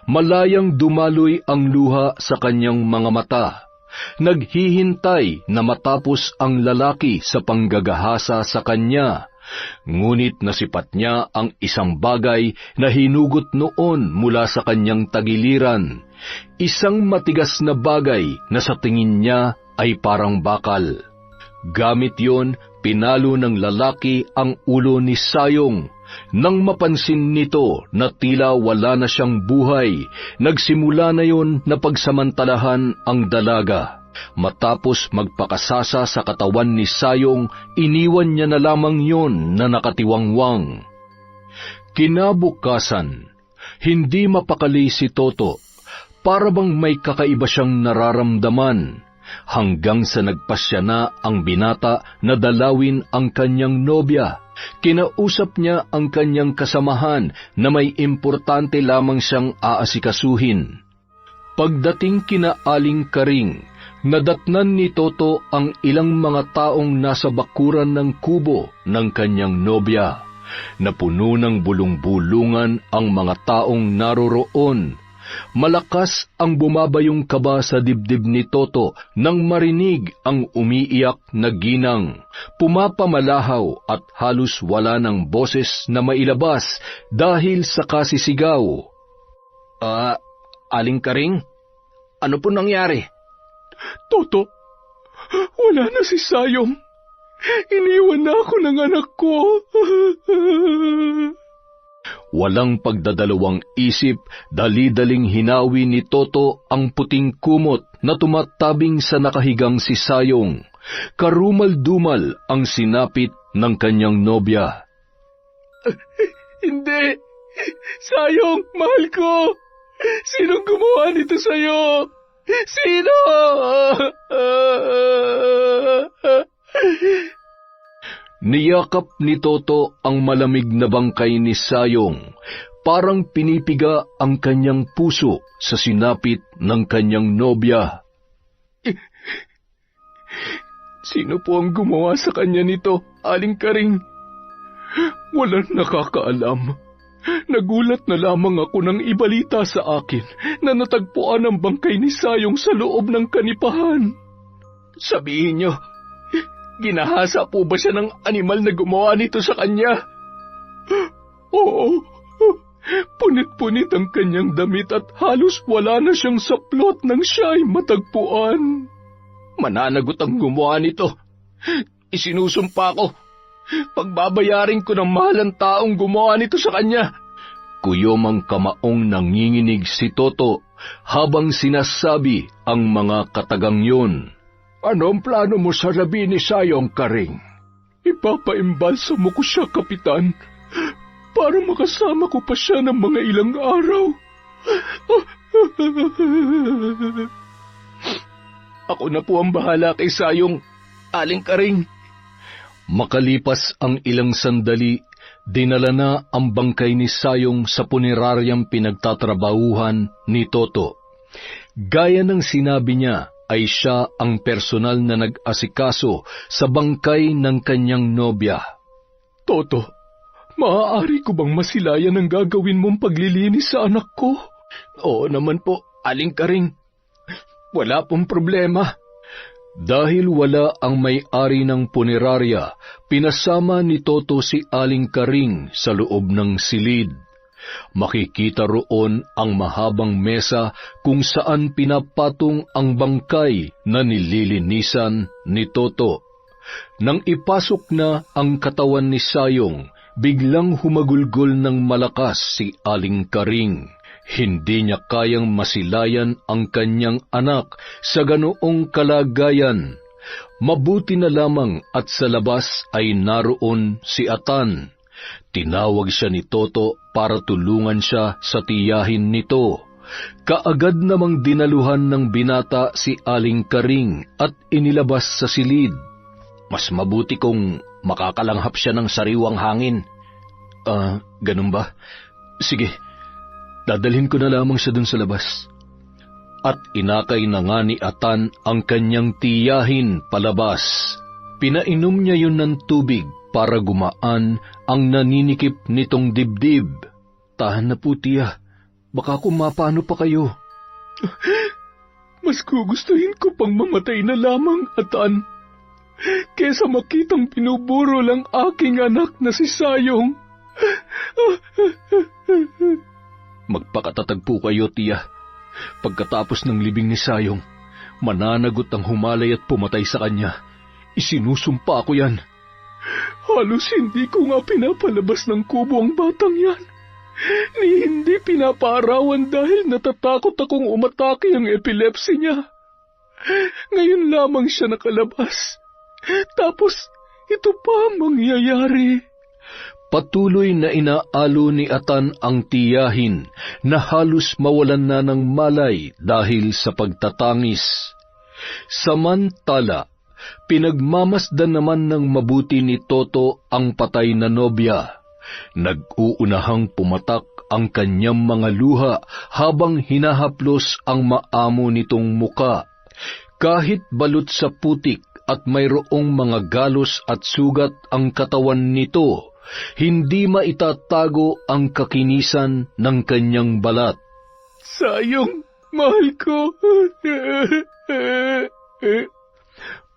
S2: Malayang dumaloy ang luha sa kanyang mga mata. Naghihintay na matapos ang lalaki sa panggagahasa sa kanya. Ngunit nasipat niya ang isang bagay na hinugot noon mula sa kanyang tagiliran. Isang matigas na bagay na sa tingin niya ay parang bakal. Gamit yon, pinalo ng lalaki ang ulo ni Sayong. Nang mapansin nito na tila wala na siyang buhay, nagsimula na yon na pagsamantalahan ang dalaga. Matapos magpakasasa sa katawan ni Sayong, iniwan niya na lamang yon na nakatiwangwang. Kinabukasan, hindi mapakali si Toto. Para bang may kakaiba siyang nararamdaman, hanggang sa nagpasya na ang binata na dalawin ang kanyang nobya. Kinausap niya ang kanyang kasamahan na may importante lamang siyang aasikasuhin. Pagdating kina Aling Karing, nadatnan ni Toto ang ilang mga taong nasa bakuran ng kubo ng kanyang nobya. Napuno ng bulong-bulungan ang mga taong naroroon. Malakas ang bumabayong kaba sa dibdib ni Toto nang marinig ang umiiyak na ginang. Pumapamalahaw at halos wala ng boses na mailabas dahil sa kasisigaw.
S4: Aling Karing, ano po nangyari?
S1: Toto, wala na si Sayong. Iniwan na ako ng anak ko.
S2: Walang pagdadalawang isip, dali-daling hinawi ni Toto ang puting kumot na tumatabing sa nakahigang si Sayong. Karumal-dumal ang sinapit ng kanyang nobya.
S1: Hindi! Sayong, mahal ko! Sinong gumawa nito sa'yo? Sino?
S2: Niyakap ni Toto ang malamig na bangkay ni Sayong. Parang pinipiga ang kanyang puso sa sinapit ng kanyang nobya.
S1: Sino po ang gumawa sa kanya nito, Aling Karing? Walang nakakaalam. Nagulat na lamang ako nang ibalita sa akin na natagpuan ang bangkay ni Sayong sa loob ng kanipahan. Sabihin niyo, ginahasa po ba siya ng animal na gumawa nito sa kanya? Oo, punit-punit ang kanyang damit at halos wala na siyang saplot nang siya ay matagpuan. Mananagot ang gumawa nito. Isinusumpa ko. Pagbabayarin ko ng mahal ang taong gumawa nito sa kanya.
S2: Kuyomang kamaong nanginginig si Toto habang sinasabi ang mga katagang yun.
S1: Ano ang plano mo sa labi ni Sayong, Karing? Ipapaimbalsa mo ko siya, Kapitan, para makasama ko pa siya ng mga ilang araw. Ako na po ang bahala kay Sayong, Aling Karing.
S2: Makalipas ang ilang sandali, dinala na ang bangkay ni Sayong sa puneraryang pinagtatrabahuhan ni Toto. Gaya ng sinabi niya, ay siya ang personal na nag-asikaso sa bangkay ng kanyang nobya.
S1: Toto, maaari ko bang masilayan ang gagawin mong paglilinis sa anak ko? Oo naman po, Aling Karing. Wala pong problema.
S2: Dahil wala ang may-ari ng punerarya, pinasama ni Toto si Aling Karing sa loob ng silid. Makikita roon ang mahabang mesa kung saan pinapatong ang bangkay na nililinisan ni Toto. Nang ipasok na ang katawan ni Sayong, biglang humagulgol ng malakas si Aling Karing. Hindi niya kayang masilayan ang kanyang anak sa ganoong kalagayan. Mabuti na lamang at sa labas ay naroon si Atan. Tinawag siya ni Toto para tulungan siya sa tiyahin nito. Kaagad namang dinaluhan ng binata si Aling Karing at inilabas sa silid.
S4: Mas mabuti kung makakalanghap siya ng sariwang hangin.
S2: Ganun ba? Sige, dadalhin ko na lamang siya dun sa labas. At inakay na nga ni Atan ang kanyang tiyahin palabas. Pinainom niya yun ng tubig para gumaan ang naninikip nitong dibdib. Tahan na po, tiya. Baka kumapano pa kayo.
S1: Mas gugustuhin ko pang mamatay na lamang, Atan, kesa makitang pinuburo lang aking anak na si Sayong.
S2: Magpakatatag po kayo, tiya. Pagkatapos ng libing ni Sayong, mananagot ang humalay at pumatay sa kanya. Isinusumpa ko yan.
S1: Halos hindi ko nga pinapalabas ng kubo ang batang yan. Ni hindi pinapaarawan dahil natatakot akong umatake ang epilepsy niya. Ngayon lamang siya nakalabas. Tapos, ito pa ang mangyayari.
S2: Patuloy na inaalo ni Atan ang tiyahin na halos mawalan na ng malay dahil sa pagtatangis. Samantala, pinagmamasdan naman ng mabuti ni Toto ang patay na nobya. Nag-uunahang pumatak ang kanyang mga luha habang hinahaplos ang maamo nitong muka. Kahit balot sa putik at mayroong mga galos at sugat ang katawan nito, hindi maitatago ang kakinisan ng kanyang balat.
S1: Sayong, mahal ko.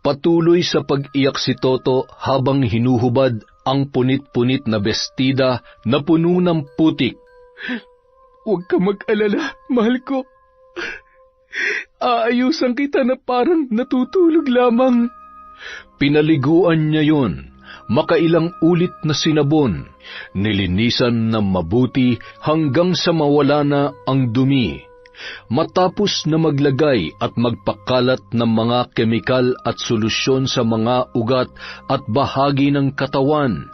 S2: Patuloy sa pag-iyak si Toto habang hinuhubad ang punit-punit na bestida na puno ng putik.
S1: Huwag ka mag-alala, mahal ko. Aayusan kita na parang natutulog lamang.
S2: Pinaliguan niya yon, makailang ulit na sinabon, nilinisan ng mabuti hanggang sa mawala na ang dumi. Matapos na maglagay at magpakalat ng mga kemikal at solusyon sa mga ugat at bahagi ng katawan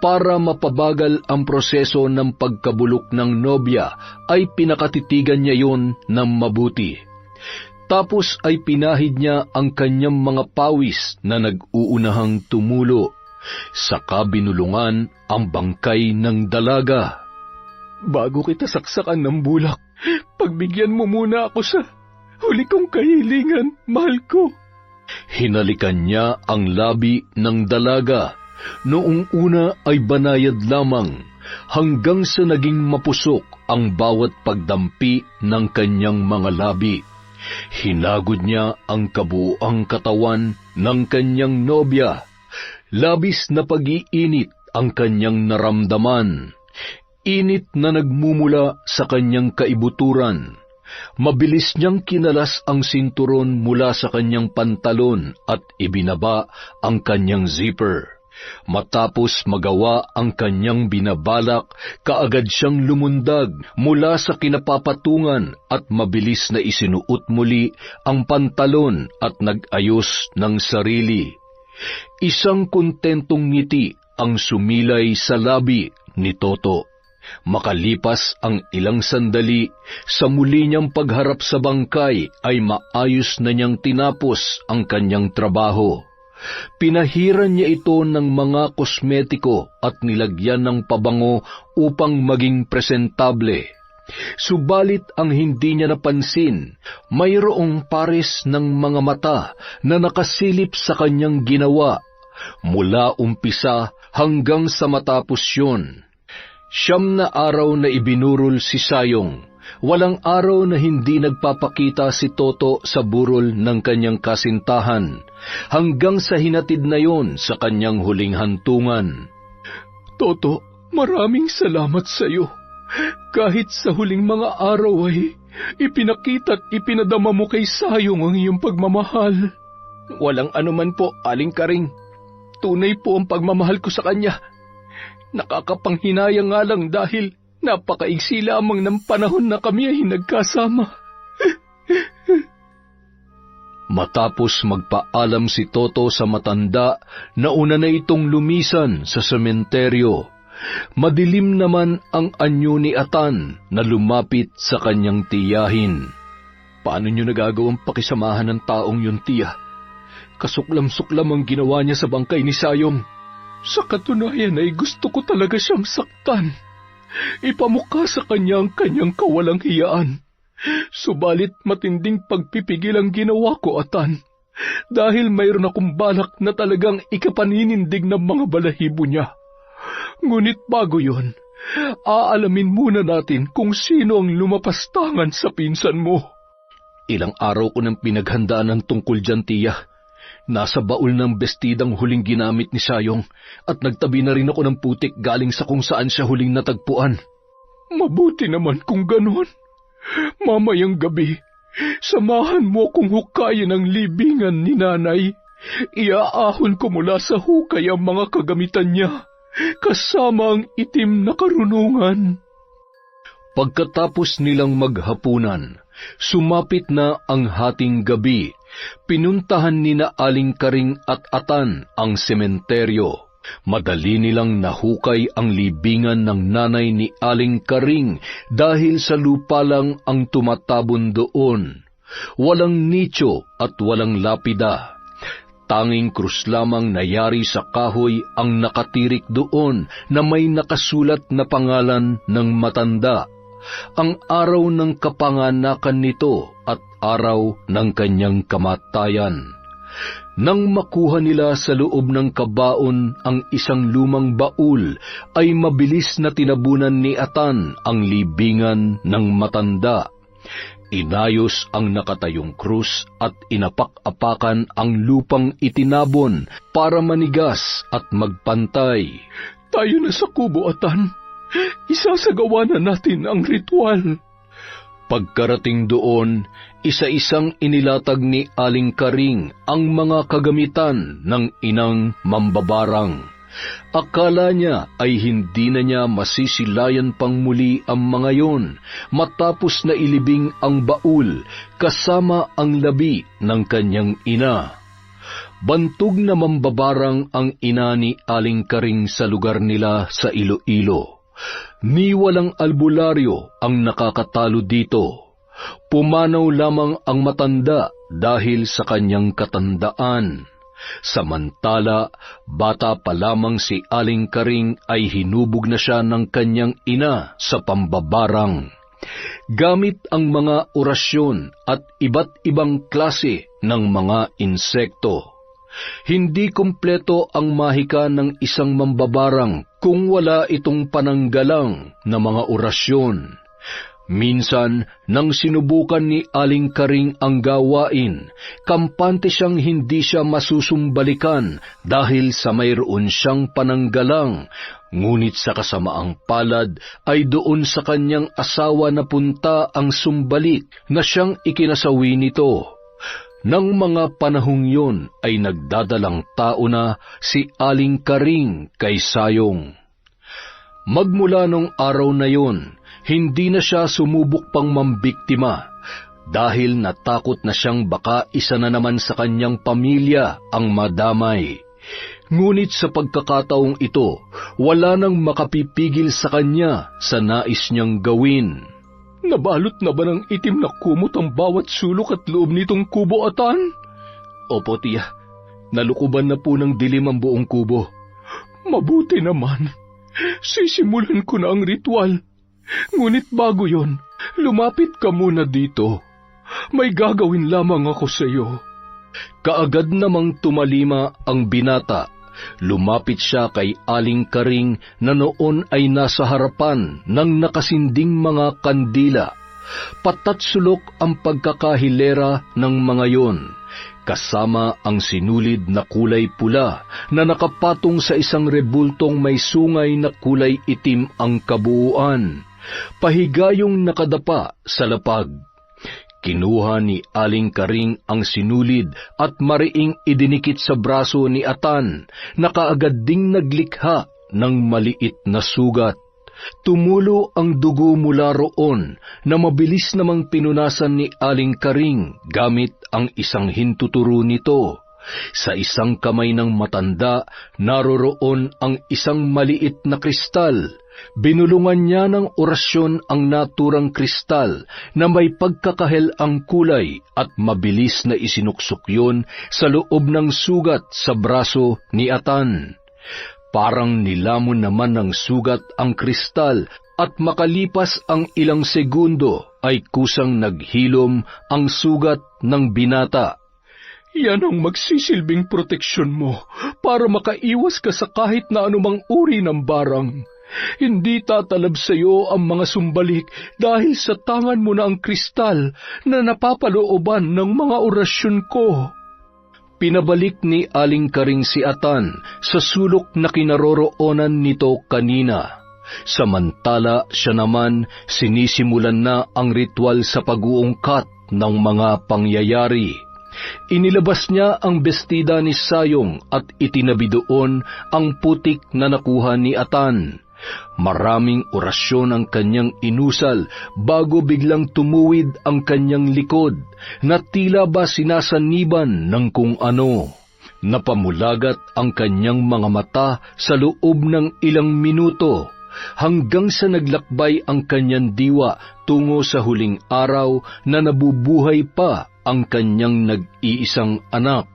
S2: para mapabagal ang proseso ng pagkabulok ng nobya, ay pinakatitigan niya yon ng mabuti. Tapos ay pinahid niya ang kanyang mga pawis na nag-uunahang tumulo. Saka binulungan ang bangkay ng dalaga.
S1: Bago kita saksakan ng bulak, pagbigyan mo muna ako sa huli kong kahilingan, mahal ko.
S2: Hinalikan niya ang labi ng dalaga. Noong una ay banayad lamang, hanggang sa naging mapusok ang bawat pagdampi ng kanyang mga labi. Hinagod niya ang kabuuang katawan ng kanyang nobya. Labis na pag-iinit ang kanyang naramdaman. Init na nagmumula sa kanyang kaibuturan. Mabilis niyang kinalas ang sinturon mula sa kanyang pantalon at ibinaba ang kanyang zipper. Matapos magawa ang kanyang binabalak, kaagad siyang lumundag mula sa kinapapatungan at mabilis na isinuot muli ang pantalon at nag-ayos ng sarili. Isang kontentong ngiti ang sumilay sa labi ni Toto. Makalipas ang ilang sandali, sa muli niyang pagharap sa bangkay ay maayos na niyang tinapos ang kanyang trabaho. Pinahiran niya ito ng mga kosmetiko at nilagyan ng pabango upang maging presentable. Subalit ang hindi niya napansin, mayroong pares ng mga mata na nakasilip sa kanyang ginawa, mula umpisa hanggang sa matapos yun. 9 na araw na ibinurol si Sayong. Walang araw na hindi nagpapakita si Toto sa burol ng kanyang kasintahan, hanggang sa hinatid na yon sa kanyang huling hantungan.
S1: Toto, maraming salamat sa iyo. Kahit sa huling mga araw ay ipinakita at ipinadama mo kay Sayong ang iyong pagmamahal.
S3: Walang anuman po, Aling Karing. Tunay po ang pagmamahal ko sa kanya. Nakakapanghinayang nga lang dahil napakaigsi lamang ng panahon na kami ay nagkasama.
S2: Matapos magpaalam si Toto sa matanda, nauna na itong lumisan sa sementeryo. Madilim naman ang anyo ni Atan na lumapit sa kanyang tiyahin.
S1: Paano niyo nagagawang pakisamahan ng taong yun, tiya? Kasuklam-suklam ang ginawa niya sa bangkay ni Sayong. Sa katunayan ay gusto ko talaga siyang saktan. Ipamukha sa kanya ang kanyang kawalang hiyaan. Subalit matinding pagpipigil ang ginawa ko, Atan, dahil mayroon akong balak na talagang ikapaninindig ng mga balahibo niya. Ngunit bago yon, aalamin muna natin kung sino ang lumapastangan sa pinsan mo.
S2: Ilang araw ko nang pinaghandaan ng tungkol dyan, tiya. Nasa baul ng bestidang huling ginamit ni Sayong at nagtabi na rin ako ng putik galing sa kung saan siya huling natagpuan.
S1: Mabuti naman kung ganon. Mamayang gabi, samahan mo akong hukayin ang libingan ni nanay. Iaahon ko mula sa hukay ang mga kagamitan niya, kasama ang itim na karunungan.
S2: Pagkatapos nilang maghapunan, sumapit na ang hating gabi. Pinuntahan nina Aling Karing at Atan ang sementeryo. Madali nilang nahukay ang libingan ng nanay ni Aling Karing dahil sa lupa lang ang tumatabon doon. Walang nicho at walang lapida. Tanging krus lamang nayari sa kahoy ang nakatirik doon na may nakasulat na pangalan ng matanda. Ang araw ng kapanganakan nito at araw ng kanyang kamatayan. Nang makuha nila sa loob ng kabaon ang isang lumang baul, ay mabilis na tinabunan ni Atan ang libingan ng matanda. Inayos ang nakatayong krus at inapak-apakan ang lupang itinabon para manigas at magpantay.
S1: Tayo na sa kubo, Atan. Isasagawa na natin ang ritual.
S2: Pagkarating doon, isa-isang inilatag ni Aling Karing ang mga kagamitan ng inang mambabarang. Akala niya ay hindi na niya masisilayan pang muli ang mga yon matapos na ilibing ang baul kasama ang labi ng kanyang ina. Bantog na mambabarang ang ina ni Aling Karing sa lugar nila sa Iloilo. Ni walang albularyo ang nakakatalo dito. Pumanaw lamang ang matanda dahil sa kanyang katandaan. Samantala, bata pa lamang si Aling Karing ay hinubog na siya ng kanyang ina sa pambabarang. Gamit ang mga orasyon at iba't ibang klase ng mga insekto. Hindi kumpleto ang mahika ng isang mambabarang kung wala itong pananggalang na mga orasyon. Minsan, nang sinubukan ni Aling Karing ang gawain, kampante siyang hindi siya masusumbalikan dahil sa mayroon siyang pananggalang, ngunit sa kasamaang palad ay doon sa kanyang asawa na punta ang sumbalik na siyang ikinasawi nito. Nang mga panahong yun ay nagdadalang tao na si Aling Karing kay Sayong. Magmula nung araw na yun, hindi na siya sumubok pang mambiktima dahil natakot na siyang baka isa na naman sa kanyang pamilya ang madamay. Ngunit sa pagkakataong ito, wala nang makapipigil sa kanya sa nais niyang gawin.
S1: Nabalot na ba ng itim na kumot ang bawat sulok at loob nitong kubo, Atan?
S2: Opo, tiya. Nalukuban na po ng dilim ang buong kubo.
S1: Mabuti naman. Sisimulan ko na ang ritual. Ngunit bago yon, lumapit ka muna dito. May gagawin lamang ako sa iyo.
S2: Kaagad namang tumalima ang binata. Lumapit siya kay Aling Karing na noon ay nasa harapan ng nakasinding mga kandila. Patatsulok ang pagkakahilera ng mga yon, kasama ang sinulid na kulay pula na nakapatong sa isang rebultong may sungay na kulay itim ang kabuuan. Pahigayong nakadapa sa lapag. Kinuha ni Aling Karing ang sinulid at mariing idinikit sa braso ni Atan na kaagad ding naglikha ng maliit na sugat. Tumulo ang dugo mula roon na mabilis namang pinunasan ni Aling Karing gamit ang isang hintuturo nito. Sa isang kamay ng matanda, naroroon ang isang maliit na kristal. Binulungan niya ng orasyon ang naturang kristal na may pagkakahel ang kulay at mabilis na isinuksok yun sa loob ng sugat sa braso ni Atan. Parang nilamon naman ng sugat ang kristal at makalipas ang ilang segundo ay kusang naghilom ang sugat ng binata.
S1: Yan ang magsisilbing proteksyon mo para makaiwas ka sa kahit na anumang uri ng barang. Hindi tatalab sa iyo ang mga sumbalik dahil sa tangan mo na ang kristal na napapalooban ng mga orasyon ko.
S2: Pinabalik ni Aling Karing si Atan sa sulok na kinaroroonan nito kanina. Samantala siya naman sinisimulan na ang ritual sa pag-uungkat ng mga pangyayari. Inilabas niya ang bestida ni Sayong at itinabi doon ang putik na nakuha ni Atan. Maraming orasyon ang kanyang inusal bago biglang tumuwid ang kanyang likod na tila ba sinasaniban ng kung ano. Napamulagat ang kanyang mga mata sa loob ng ilang minuto hanggang sa naglakbay ang kanyang diwa tungo sa huling araw na nabubuhay pa ang kanyang nag-iisang anak.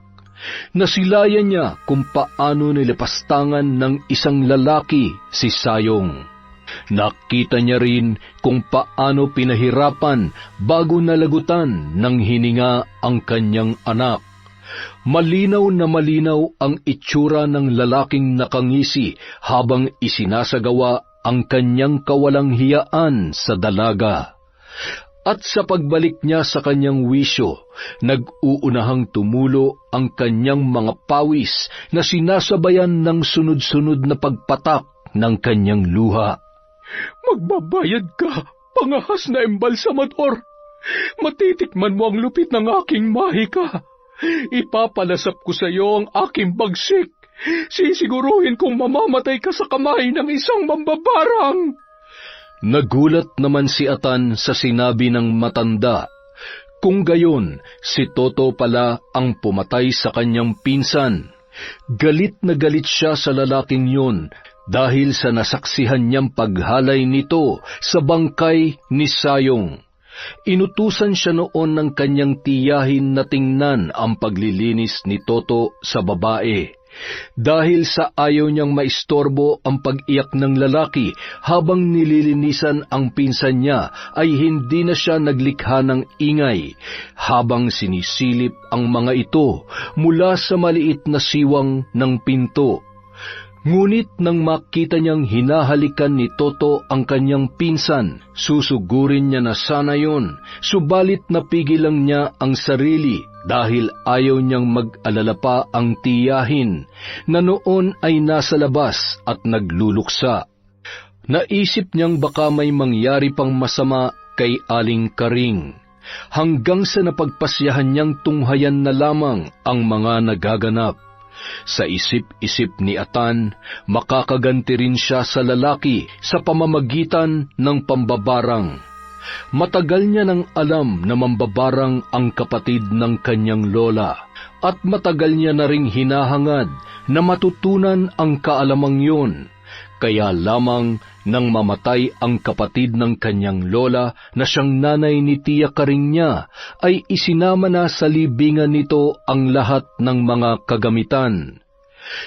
S2: Nasilayan niya kung paano nilapastangan ng isang lalaki si Sayong. Nakita niya rin kung paano pinahirapan bago nalagutan ng hininga ang kanyang anak. Malinaw na malinaw ang itsura ng lalaking nakangisi habang isinasagawa ang kanyang kawalang hiyaan sa dalaga. At sa pagbalik niya sa kanyang wisyo, nag-uunahang tumulo ang kanyang mga pawis na sinasabayan ng sunod-sunod na pagpatak ng kanyang luha.
S1: Magbabayad ka, pangahas na embalsamador. Matitikman mo ang lupit ng aking mahika. Ipapalasap ko sa iyo ang aking bagsik. Sisiguruhin kong mamamatay ka sa kamay ng isang mambabarang.
S2: Nagulat naman si Atan sa sinabi ng matanda. Kung gayon, si Toto pala ang pumatay sa kanyang pinsan. Galit na galit siya sa lalaking yun dahil sa nasaksihan niyang paghalay nito sa bangkay ni Sayong. Inutusan siya noon ng kanyang tiyahin na tingnan ang paglilinis ni Toto sa babae. Dahil sa ayaw niyang maistorbo ang pag-iyak ng lalaki habang nililinisan ang pinsan niya, ay hindi na siya naglikha ng ingay habang sinisilip ang mga ito mula sa maliit na siwang ng pinto. Ngunit nang makita niyang hinahalikan ni Toto ang kanyang pinsan, susugurin niya na sana yun, subalit napigil lang niya ang sarili dahil ayaw niyang mag-alala pa ang tiyahin na noon ay nasa labas at nagluluksa. Naisip niyang baka may mangyari pang masama kay Aling Karing, hanggang sa napagpasyahan niyang tunghayan na lamang ang mga nagaganap. Sa isip-isip ni Atan, makakaganti rin siya sa lalaki sa pamamagitan ng pambabarang. Matagal niya nang alam na mambabarang ang kapatid ng kanyang lola, at matagal niya na ring hinahangad na matutunan ang kaalamang yun. Kaya lamang nang mamatay ang kapatid ng kanyang lola na siyang nanay ni Tiya Karing niya, ay isinama na sa libingan nito ang lahat ng mga kagamitan.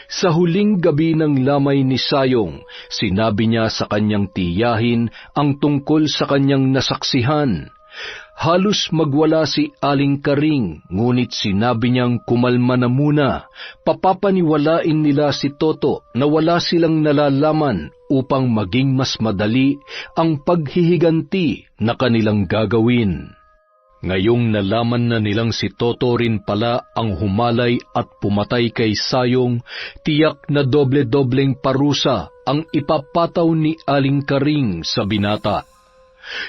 S2: Sa huling gabi ng lamay ni Sayong, sinabi niya sa kanyang tiyahin ang tungkol sa kanyang nasaksihan. Halos magwala si Aling Karing, ngunit sinabi niyang kumalma na muna. Papapaniwalain nila si Toto na wala silang nalalaman upang maging mas madali ang paghihiganti na kanilang gagawin. Ngayong nalaman na nilang si Toto rin pala ang humalay at pumatay kay Sayong, tiyak na doble-dobleng parusa ang ipapataw ni Aling Karing sa binata.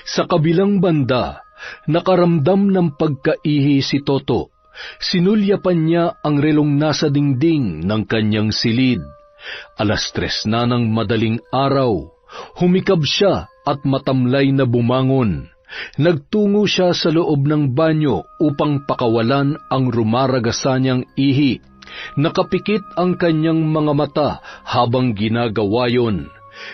S2: Sa kabilang banda, nakaramdam ng pagkaihi si Toto. Sinulyapan niya ang relong nasa dingding ng kanyang silid. 3:00 na ng madaling araw. Humikab siya at matamlay na bumangon. Nagtungo siya sa loob ng banyo upang pakawalan ang rumaragasan niyang ihi. Nakapikit ang kanyang mga mata habang ginagawa yon.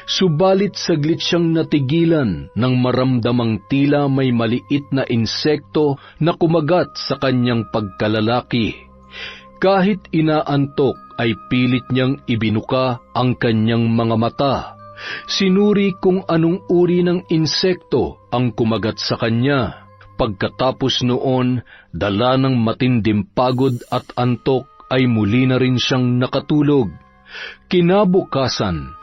S2: Subalit saglit siyang natigilan nang maramdamang tila may maliit na insekto na kumagat sa kanyang pagkalalaki. Kahit inaantok ay pilit niyang ibinuka ang kanyang mga mata. Sinuri kung anong uri ng insekto ang kumagat sa kanya. Pagkatapos noon, dala ng matinding pagod at antok ay muli na rin siyang nakatulog. Kinabukasan,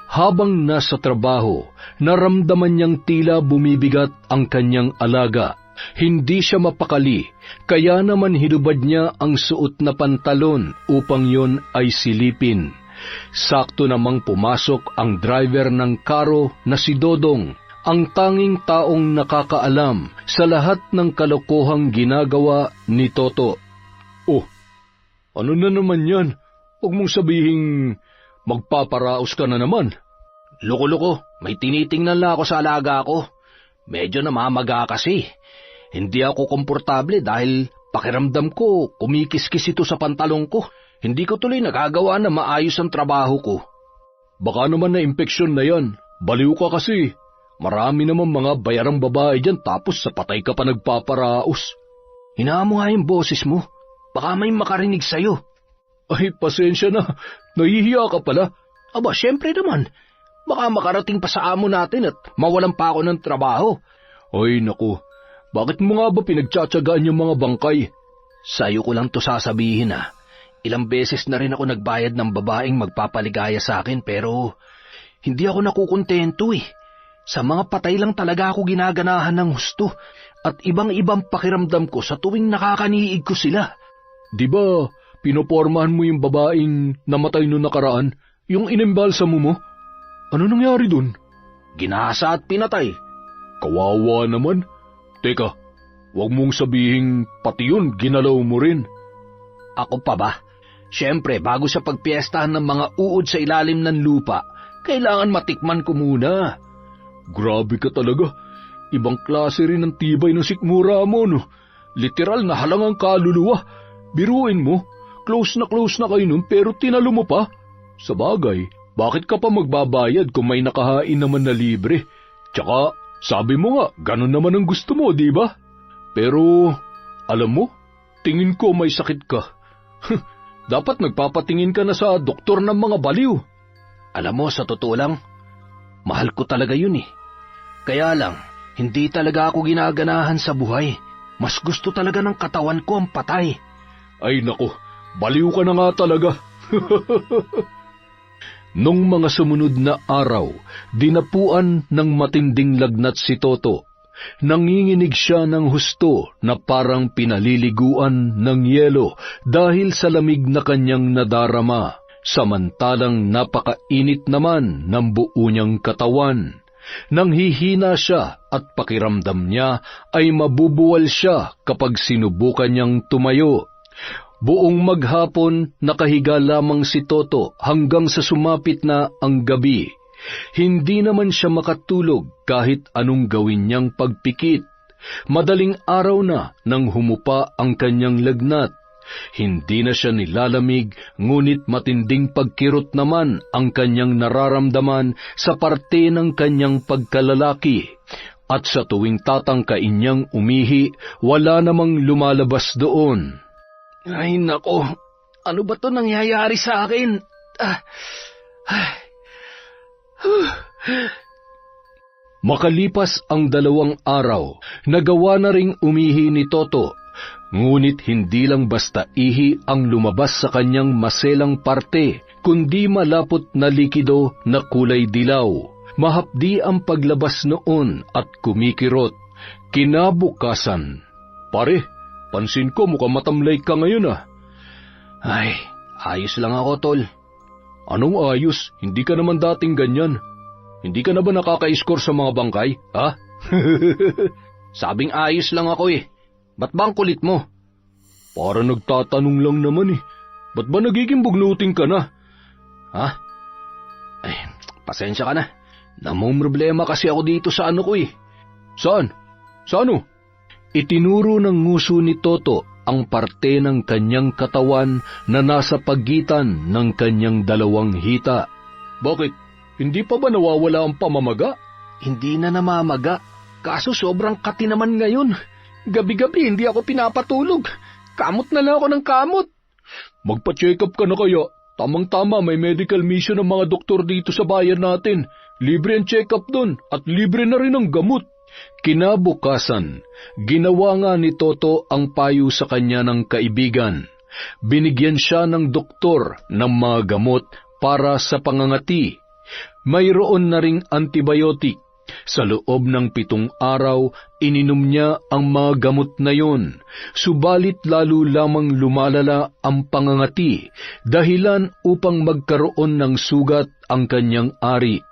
S2: habang nasa trabaho, naramdaman niyang tila bumibigat ang kanyang alaga. Hindi siya mapakali, kaya naman hinubad niya ang suot na pantalon upang yon ay silipin. Sakto namang pumasok ang driver ng karo na si Dodong, ang tanging taong nakakaalam sa lahat ng kalokohang ginagawa ni Toto.
S1: Oh, ano na naman yan? Huwag mong sabihing magpaparaos ka na naman.
S4: Loko-loko, may tinitingnan lang ako sa alaga ko. Medyo namamaga kasi. Hindi ako komportable dahil pakiramdam ko kumikiskis ito sa pantalong ko. Hindi ko tuloy nagagawa na maayos ang trabaho ko.
S1: Baka naman na impeksyon na yan. Baliw ka kasi. Marami naman mga bayarang babae dyan tapos sa patay ka pa nagpaparaos.
S4: Hinaan mo nga yung boses mo. Baka may makarinig sa'yo.
S1: Ay, pasensya na. Nahihiya ka pala.
S4: Aba, syempre naman. Baka makarating pa sa amo natin at mawalan pa ako ng trabaho.
S1: Ay, naku. Bakit mo nga ba pinagtsatsagaan yung mga bangkay?
S4: Sa'yo ko lang to sasabihin ha. Ilang beses na rin ako nagbayad ng babaeng magpapaligaya sa akin pero hindi ako nakukontento eh. Sa mga patay lang talaga ako ginaganahan ng husto at ibang-ibang pakiramdam ko sa tuwing nakakaniig ko sila.
S1: Di ba pinopormahan mo yung babaeng namatay noong nakaraan? Yung inimbalsa mo? Ano nangyari dun?
S4: Ginasa at pinatay.
S1: Kawawa naman. Teka, huwag mong sabihing pati yun ginalaw mo rin.
S4: Ako pa ba? Siyempre, bago sa pagpiestahan ng mga uod sa ilalim ng lupa, kailangan matikman ko muna.
S1: Grabe ka talaga. Ibang klase rin ang tibay ng sikmura mo, no? Literal na halangang kaluluwa. Biruin mo, close na kayo nun pero tinalo mo pa. Sa bagay, bakit ka pa magbabayad kung may nakahain naman na libre? Tsaka, sabi mo nga, ganun naman ang gusto mo, di ba? Pero, alam mo, tingin ko may sakit ka. Dapat nagpapatingin ka na sa doktor ng mga baliw.
S4: Alam mo, sa totoo lang, mahal ko talaga yun eh. Kaya lang, hindi talaga ako ginaganahan sa buhay. Mas gusto talaga ng katawan ko ang patay.
S1: Ay nako, baliw ka na nga talaga.
S2: Nung mga sumunod na araw, dinapuan ng matinding lagnat si Toto. Nanginginig siya ng husto na parang pinaliliguan ng yelo dahil sa lamig na kanyang nadarama, samantalang napakainit naman ng buo niyang katawan. Nanghihina siya at pakiramdam niya ay mabubuwal siya kapag sinubukan niyang tumayo. Buong maghapon nakahiga lamang si Toto hanggang sa sumapit na ang gabi. Hindi naman siya makatulog kahit anong gawin niyang pagpikit. Madaling araw na nang humupa ang kanyang lagnat. Hindi na siya nilalamig, ngunit matinding pagkirot naman ang kanyang nararamdaman sa parte ng kanyang pagkalalaki. At sa tuwing tatangkain niyang umihi, wala namang lumalabas doon.
S3: Ay nako, ano ba to nangyayari sa akin?
S2: Makalipas ang 2 araw, nagawa na ring umihi ni Toto. Ngunit hindi lang basta ihi ang lumabas sa kanyang maselang parte, kundi malapot na likido na kulay dilaw. Mahapdi ang paglabas noon at kumikirot. Kinabukasan, "Pare, pansin ko mukhang matamlay ka ngayon ah."
S4: Ay, ayos lang ako, tol.
S2: "Anong ayos? Hindi ka naman dating ganyan. Hindi ka na ba nakaka-score sa mga bangkay, ha?"
S4: Sabing ayos lang ako eh. Ba't ba ang kulit mo?
S2: "Para nagtatanong lang naman eh. Ba't ba nagiging bugnuting ka na?"
S4: Ha? Ay, pasensya ka na. Namumroblema kasi ako dito sa ano ko eh.
S2: "Saan? Sa ano?" Itinuro ng nguso ni Toto ang parte ng kanyang katawan na nasa pagitan ng kanyang 2 hita. "Bakit? Hindi pa ba nawawala ang pamamaga?"
S3: Hindi na namamaga. Kaso sobrang kati naman ngayon. Gabi-gabi hindi ako pinapatulog. Kamot na lang ako ng kamot.
S2: "Magpa-check up ka na kaya. Tamang-tama, may medical mission ng mga doktor dito sa bayan natin. Libre ang check up doon at libre na rin ang gamot." Kinabukasan, ginawa nga ni Toto ang payo sa kanya ng kaibigan. Binigyan siya ng doktor ng mga gamot para sa pangangati. Mayroon na ring antibiotic. Sa loob ng 7 araw, ininom niya ang mga gamot na yon. Subalit lalo lamang lumalala ang pangangati, dahilan upang magkaroon ng sugat ang kanyang ari.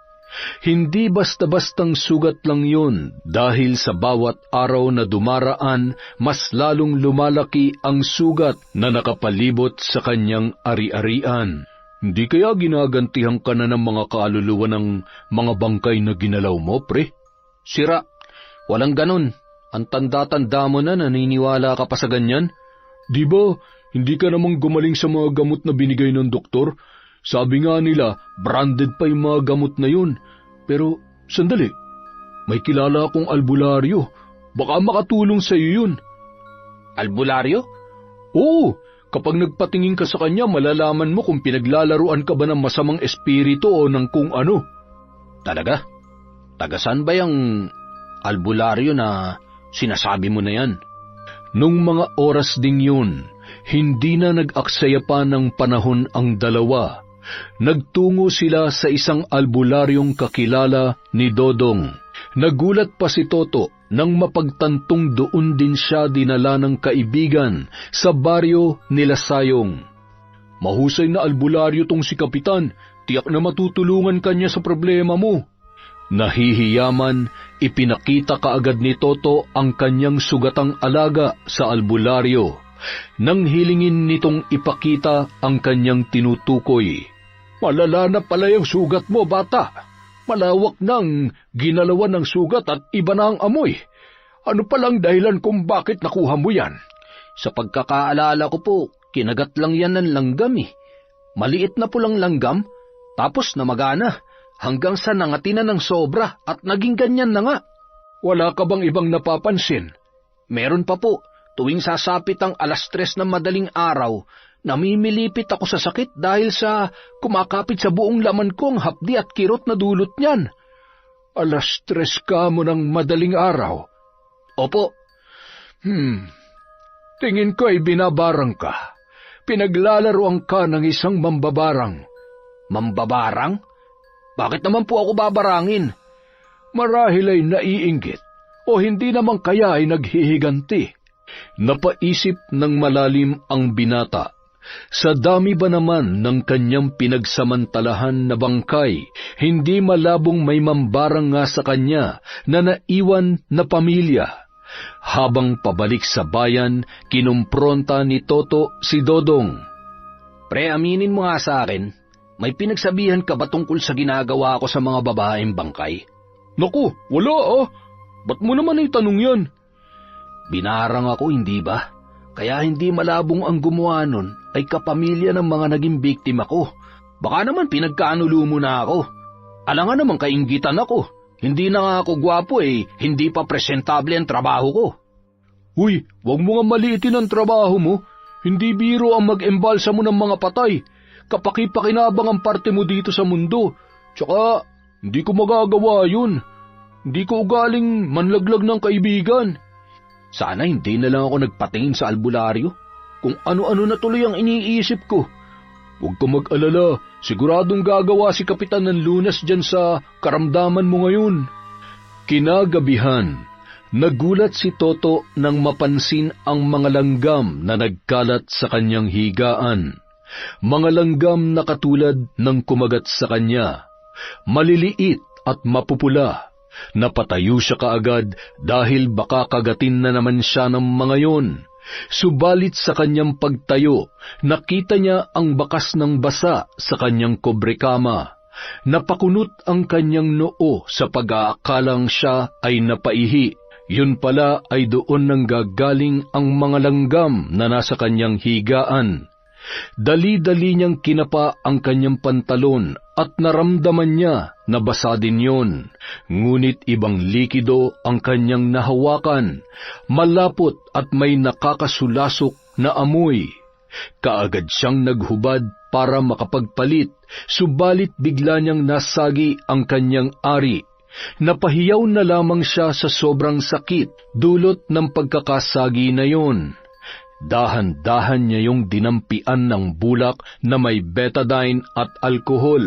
S2: Hindi basta-bastang sugat lang yun, dahil sa bawat araw na dumaraan, mas lalong lumalaki ang sugat na nakapalibot sa kanyang ari-arian. "Hindi kaya ginagantihan ka na ng mga kaluluwa ng mga bangkay na ginalaw mo, pre?"
S4: Sira, walang ganun. Ang tanda-tanda mo na, naniniwala ka pa sa ganyan?
S2: "Di ba, hindi ka namang gumaling sa mga gamot na binigay ng doktor? Sabi nga nila, branded pa yung mga gamot na yun. Pero, sandali, may kilala akong albularyo. Baka makatulong sa iyo yun."
S4: Albularyo?
S2: "Oo, kapag nagpatingin ka sa kanya, malalaman mo kung pinaglalaruan ka ba ng masamang espiritu o ng kung ano."
S4: Talaga? Tagasan ba yung albularyo na sinasabi mo na yan?
S2: Nung mga oras ding yun, hindi na nag-aksaya pa ng panahon ang dalawa. Nagtungo sila sa isang albularyong kakilala ni Dodong. Nagulat pa si Toto nang mapagtantong doon din siya dinala ng kaibigan sa baryo nila Sayong. "Mahusay na albularyo tong si Kapitan. Tiyak na matutulungan kanya sa problema mo." Nahihiyaman, ipinakita kaagad ni Toto ang kanyang sugatang alaga sa albularyo. Nang hilingin nitong ipakita ang kanyang tinutukoy. "Malala na pala yung sugat mo, bata. Malawak nang ginalawan ng sugat at iba na ang amoy. Ano palang dahilan kung bakit nakuha mo yan?"
S4: Sa pagkakaalala ko po, kinagat lang yan ng langgam eh. Maliit na pulang langgam, tapos namagana, hanggang sa nangati na ng sobra at naging ganyan na nga.
S2: "Wala ka bang ibang napapansin?"
S4: Meron pa po. Tuwing sasapit ang 3:00 ng madaling araw, namimilipit ako sa sakit dahil sa kumakapit sa buong laman ko ang hapdi at kirot na dulot niyan."
S2: 3:00 ka mo ng madaling araw?
S4: Opo.
S2: Tingin ko ay binabarang ka. Pinaglalaroan ka ng isang mambabarang.
S4: Mambabarang? Bakit naman po ako babarangin?
S2: Marahil ay naiinggit o hindi naman kaya ay naghihiganti. Napaisip ng malalim ang binata. Sa dami ba naman ng kanyang pinagsamantalahan na bangkay, hindi malabong may mambarang nga sa kanya na naiwan na pamilya. Habang pabalik sa bayan, kinumpronta ni Toto si Dodong.
S4: Pre, aminin mo nga sa akin, may pinagsabihan ka ba tungkol sa ginagawa ko sa mga babaeng bangkay?
S2: Naku, wala ah. Ba't mo naman ay tanong yan?
S4: Binarang ako, hindi ba? Kaya hindi malabong ang gumawa nun ay kapamilya ng mga naging biktima ko. Baka naman pinagkaanulo mo na ako. Alangan naman kainggitan ako. Hindi na nga ako gwapo hindi pa presentable ang trabaho ko.
S2: Uy, wag mo nga maliitin ang trabaho mo. Hindi biro ang mag-embalsa mo ng mga patay. Kapaki-pakinabang ang parte mo dito sa mundo. Tsaka, hindi ko magagawa yun. Hindi ko ugaling manlaglag ng kaibigan.
S4: Sana hindi na lang ako nagpatingin sa albularyo. Kung ano-ano na tuloy ang iniisip ko.
S2: Huwag ka mag-alala, siguradong gagawa si Kapitan ng lunas dyan sa karamdaman mo ngayon. Kinagabihan, nagulat si Toto nang mapansin ang mga langgam na nagkalat sa kanyang higaan. Mga langgam na katulad ng kumagat sa kanya. Maliliit at mapupula. Napatayo siya kaagad dahil baka kagatin na naman siya ng mga yon. Subalit sa kanyang pagtayo, nakita niya ang bakas ng basa sa kanyang kobrekama. Napakunot ang kanyang noo sa pag-aakalang siya ay napaihi. Yun pala ay doon nang gagaling ang mga langgam na nasa kanyang higaan. Dali-dali niyang kinapa ang kanyang pantalon at naramdaman niya na basa din yun. Ngunit ibang likido ang kanyang nahawakan, malapot at may nakakasulasok na amoy. Kaagad siyang naghubad para makapagpalit, subalit bigla niyang nasagi ang kanyang ari. Napahiyaw na lamang siya sa sobrang sakit dulot ng pagkakasagi na yon. Dahan-dahan niya yung dinampian ng bulak na may betadine at alkohol.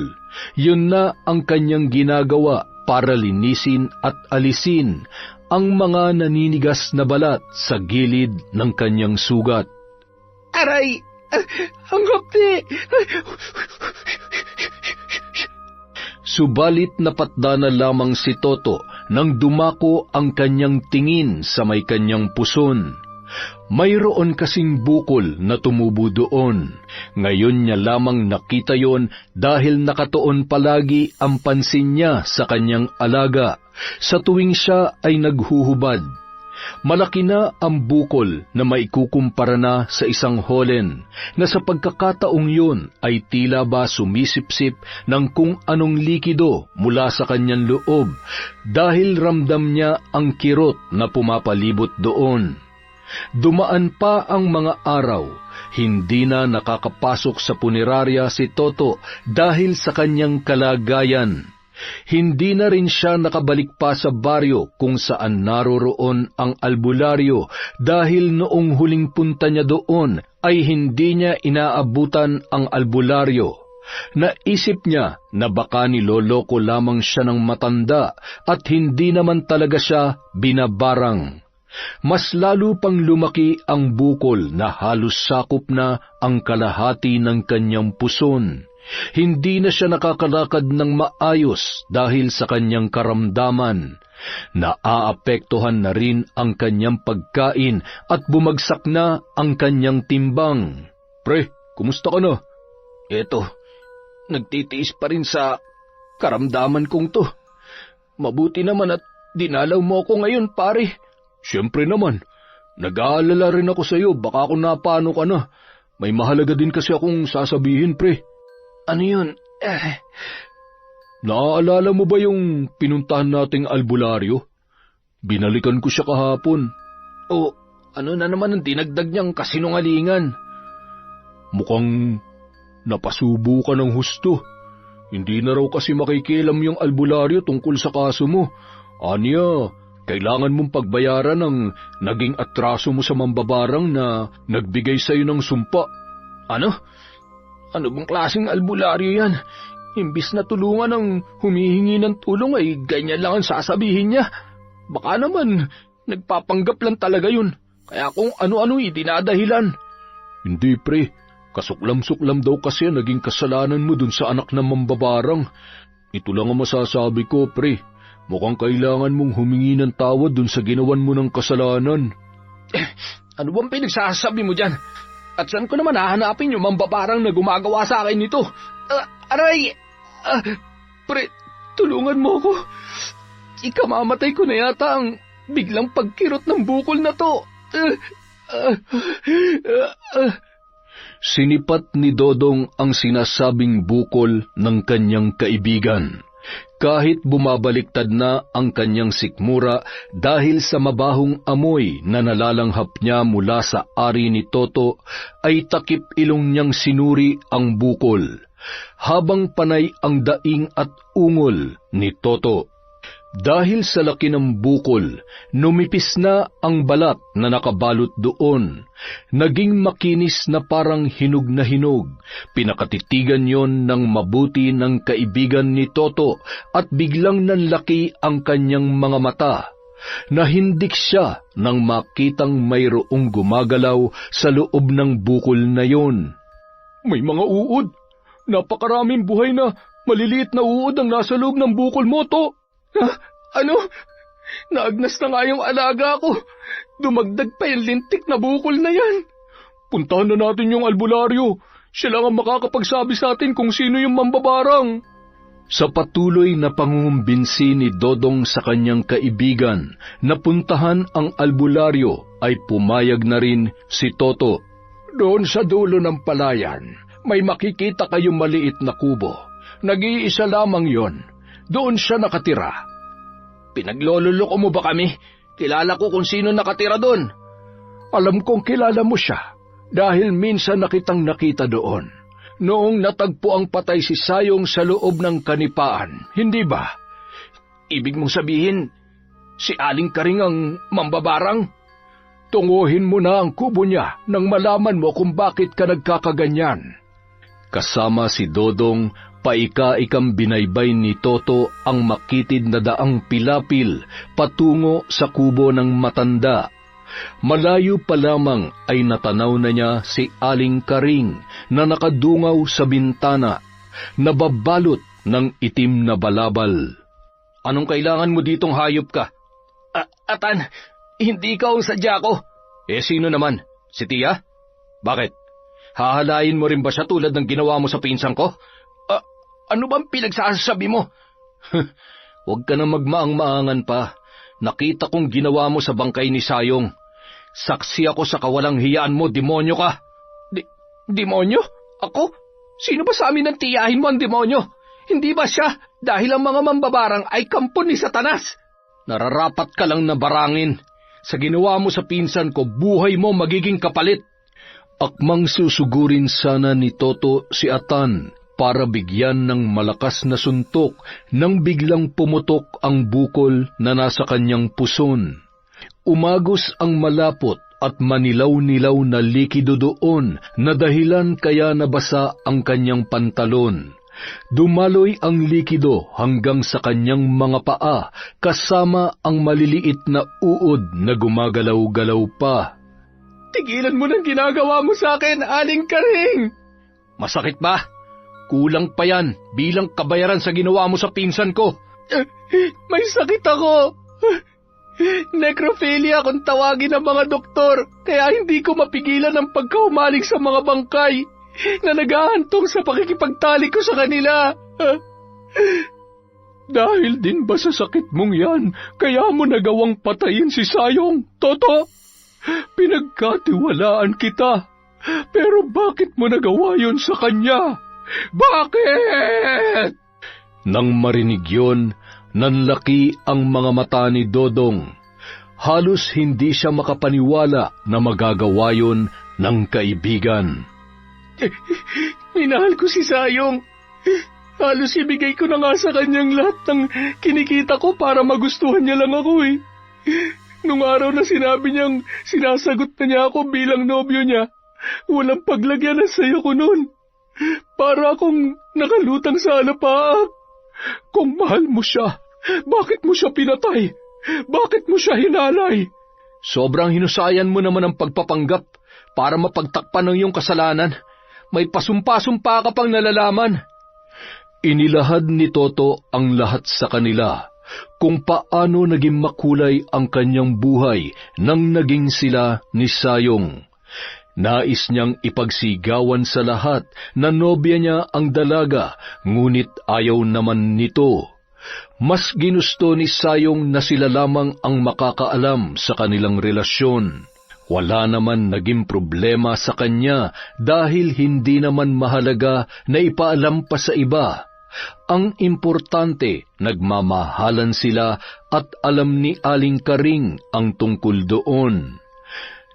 S2: Yun na ang kanyang ginagawa para linisin at alisin ang mga naninigas na balat sa gilid ng kanyang sugat.
S3: Aray! Ang hapdi!
S2: Subalit napatda na lamang si Toto nang dumako ang kanyang tingin sa may kanyang puson. Mayroon kasing bukol na tumubo doon. Ngayon niya lamang nakita yon dahil nakatuon palagi ang pansin niya sa kanyang alaga sa tuwing siya ay naghuhubad. Malaki na ang bukol na maikukumpara na sa isang holen na sa pagkakataong yun ay tila ba sumisipsip ng kung anong likido mula sa kanyang loob dahil ramdam niya ang kirot na pumapalibot doon. Dumaan pa ang mga araw, hindi na nakakapasok sa punerarya si Toto dahil sa kanyang kalagayan. Hindi na rin siya nakabalik pa sa baryo kung saan naroroon ang albularyo dahil noong huling punta niya doon ay hindi niya inaabutan ang albularyo. Naisip niya na baka niloloko lamang siya ng matanda at hindi naman talaga siya binabarang. Mas lalo pang lumaki ang bukol na halos sakop na ang kalahati ng kanyang puson. Hindi na siya nakakalakad ng maayos dahil sa kanyang karamdaman. Naaapektuhan na rin ang kanyang pagkain at bumagsak na ang kanyang timbang.
S1: Pre, kumusta ka na?
S4: Eto, nagtitiis pa rin sa karamdaman kong to. Mabuti naman at dinalaw mo ako ngayon, pare.
S1: Siyempre naman, nag-aalala rin ako sa iyo, baka kung napano ka na. May mahalaga din kasi akong sasabihin, pre.
S4: Ano yun?
S1: Naaalala mo ba yung pinuntahan nating albularyo? Binalikan ko siya kahapon.
S4: O, ano na naman ang dinagdag niyang kasinungalingan?
S1: Mukhang napasubo ka ng husto. Hindi na raw kasi makikialam yung albularyo tungkol sa kaso mo. Anya, kailangan mong pagbayaran ng naging atraso mo sa mambabarang na nagbigay sa iyo ng sumpa.
S4: Ano?
S1: Ano bang klaseng albularyo yan? Imbis na tulungan ang humihingi ng tulong ay ganyan lang ang sasabihin niya. Baka naman, nagpapanggap lang talaga yun. Kaya kung ano-ano idinadahilan.
S2: Hindi pre, kasuklam-suklam daw kasi ang naging kasalanan mo dun sa anak ng mambabarang. Ito lang ang masasabi ko pre, mukhang kailangan mong humingi ng tawad dun sa ginawan mo ng kasalanan.
S1: Ano bang pinagsasabi mo dyan? At saan ko naman hahanapin yung mambabarang na gumagawa sa akin nito? Aray! Pre, tulungan mo ako. Ikamamatay ko na yata ang biglang pagkirot ng bukol na to.
S2: Sinipat ni Dodong ang sinasabing bukol ng kanyang kaibigan. Kahit bumabaliktad na ang kanyang sikmura dahil sa mabahong amoy na nalalanghap niya mula sa ari ni Toto, ay takip ilong niyang sinuri ang bukol, habang panay ang daing at ungol ni Toto. Dahil sa laki ng bukol, numipis na ang balat na nakabalot doon. Naging makinis na parang hinog na hinog. Pinakatitigan yon ng mabuti ng kaibigan ni Toto at biglang nanlaki ang kanyang mga mata. Nahindik siya nang makitang mayroong gumagalaw sa loob ng bukol na yon.
S1: May mga uod. Napakaraming buhay na maliliit na uod ang nasa loob ng bukol mo, To. Ano? Naagnas na nga yung alaga ko. Dumagdag pa yung lintik na bukol na yan. Puntahan na natin yung albularyo. Siya lang ang makakapagsabi sa atin kung sino yung mambabarang.
S2: Sa patuloy na pangungumbinsi ni Dodong sa kanyang kaibigan na puntahan ang albularyo, ay pumayag na rin si Toto.
S1: Doon sa dulo ng palayan, may makikita kayong maliit na kubo. Nag-iisa lamang yon. Doon siya nakatira. Pinaglololoko mo ba kami? Kilala ko kung sino nakatira doon. Alam kong kilala mo siya dahil minsan nakitang nakita doon. Noong natagpo ang patay si Sayong sa loob ng kanipaan, hindi ba? Ibig mong sabihin, si Aling Karing ang mambabarang? Tunguhin mo na ang kubo niya nang malaman mo kung bakit ka nagkakaganyan.
S2: Kasama si Dodong, paika-ikang binaybay ni Toto ang makitid na daang pilapil patungo sa kubo ng matanda. Malayo pa lamang ay natanaw na niya si Aling Karing na nakadungaw sa bintana, nababalot ng itim na balabal.
S1: Anong kailangan mo ditong hayop ka? Atan, hindi ka ang sadya ko. Sino naman? Si Tia? Bakit? Hahalayin mo rin ba siya tulad ng ginawa mo sa pinsan ko? Ano bang pinagsasabi mo?
S2: Huwag ka na magmaang-maangan pa. Nakita kong ginawa mo sa bangkay ni Sayong. Saksi ako sa kawalang hiyaan mo, demonyo ka.
S1: Demonyo? Ako? Sino ba sa amin ang tiyahin mo ang demonyo? Hindi ba siya dahil ang mga mambabarang ay kampo ni Satanas?
S2: Nararapat ka lang na barangin. Sa ginawa mo sa pinsan ko, buhay mo magiging kapalit. Akmang susugurin sana ni Toto si Atan para bigyan ng malakas na suntok nang biglang pumutok ang bukol na nasa kanyang puson. Umagos ang malapot at manilaw-nilaw na likido doon na dahilan kaya nabasa ang kanyang pantalon. Dumaloy ang likido hanggang sa kanyang mga paa kasama ang maliliit na uod na gumagalaw-galaw pa.
S1: Tigilan mo ng ginagawa mo sa akin, Aling Karing!
S2: Masakit ba? Kulang pa yan bilang kabayaran sa ginawa mo sa pinsan ko.
S1: May sakit ako. Necrophilia kung tawagin ng mga doktor, kaya hindi ko mapigilan ang pagkaumaling sa mga bangkay na naghahantong sa pakikipagtalik ko sa kanila. Dahil din ba sa sakit mong yan, kaya mo nagawang patayin si Sayong, Toto? Pinagkatiwalaan kita, pero bakit mo nagawa yun sa kanya? Bakit?
S2: Nang marinig yun, nanlaki ang mga mata ni Dodong. Halos hindi siya makapaniwala na magagawa yun ng kaibigan.
S1: Minahal ko si Sayong. Halos ibigay ko na nga sa kanyang lahat ng kinikita ko para magustuhan niya lang ako eh. Nung araw na sinabi niyang sinasagot na niya ako bilang nobyo niya, walang paglagyan ng sayo ko noon. Para akong nakalutang sa alapaap. Kung mahal mo siya, bakit mo siya pinatay? Bakit mo siya hinalay?
S2: Sobrang hinusayan mo naman ang pagpapanggap para mapagtakpan ng iyong kasalanan. May pasumpa-sumpa ka pang nalalaman. Inilahad ni Toto ang lahat sa kanila, kung paano naging makulay ang kanyang buhay nang naging sila ni Sayong. Nais niyang ipagsigawan sa lahat na nobya niya ang dalaga, ngunit ayaw naman nito. Mas ginusto ni Sayong na sila lamang ang makakaalam sa kanilang relasyon. Wala naman naging problema sa kanya dahil hindi naman mahalaga na ipaalam pa sa iba. Ang importante, nagmamahalan sila at alam ni Aling Karing ang tungkol doon.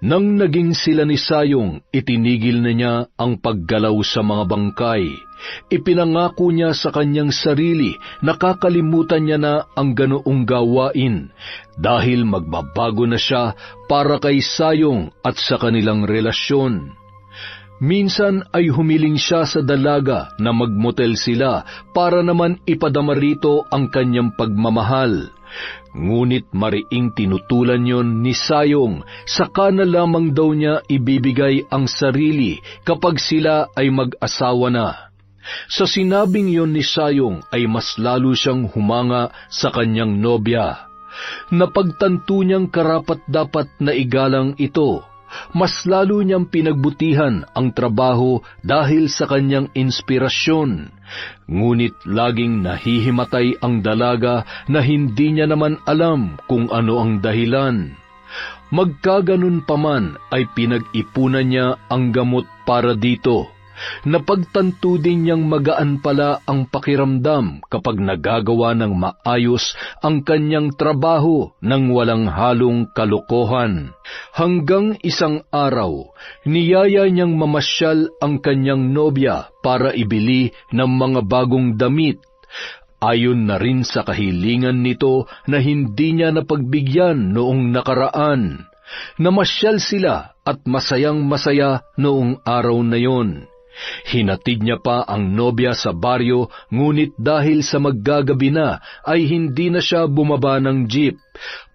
S2: Nang naging sila ni Sayong, itinigil na niya ang paggalaw sa mga bangkay. Ipinangako niya sa kanyang sarili na kakalimutan niya na ang ganoong gawain dahil magbabago na siya para kay Sayong at sa kanilang relasyon. Minsan ay humiling siya sa dalaga na magmotel sila para naman ipadama rito ang kanyang pagmamahal. Ngunit mariing tinutulan yon ni Sayong, saka na lamang daw niya ibibigay ang sarili kapag sila ay mag-asawa na. Sa sinabing yon ni Sayong ay mas lalo siyang humanga sa kanyang nobya. Napagtanto niyang karapat-dapat na igalang ito. Mas lalo niyang pinagbutihan ang trabaho dahil sa kanyang inspirasyon. Ngunit laging nahihimatay ang dalaga na hindi niya naman alam kung ano ang dahilan. Magkaganon pa man ay pinag-ipunan niya ang gamot para dito. Napagtanto din niyang magaan pala ang pakiramdam kapag nagagawa ng maayos ang kanyang trabaho nang walang halong kalokohan. Hanggang isang araw, niyaya niyang mamasyal ang kanyang nobya para ibili ng mga bagong damit. Ayon na rin sa kahilingan nito na hindi niya napagbigyan noong nakaraan. Namasyal sila at masayang-masaya noong araw na yon. Hinatid niya pa ang nobya sa baryo, ngunit dahil sa maggagabi na ay hindi na siya bumaba ng jeep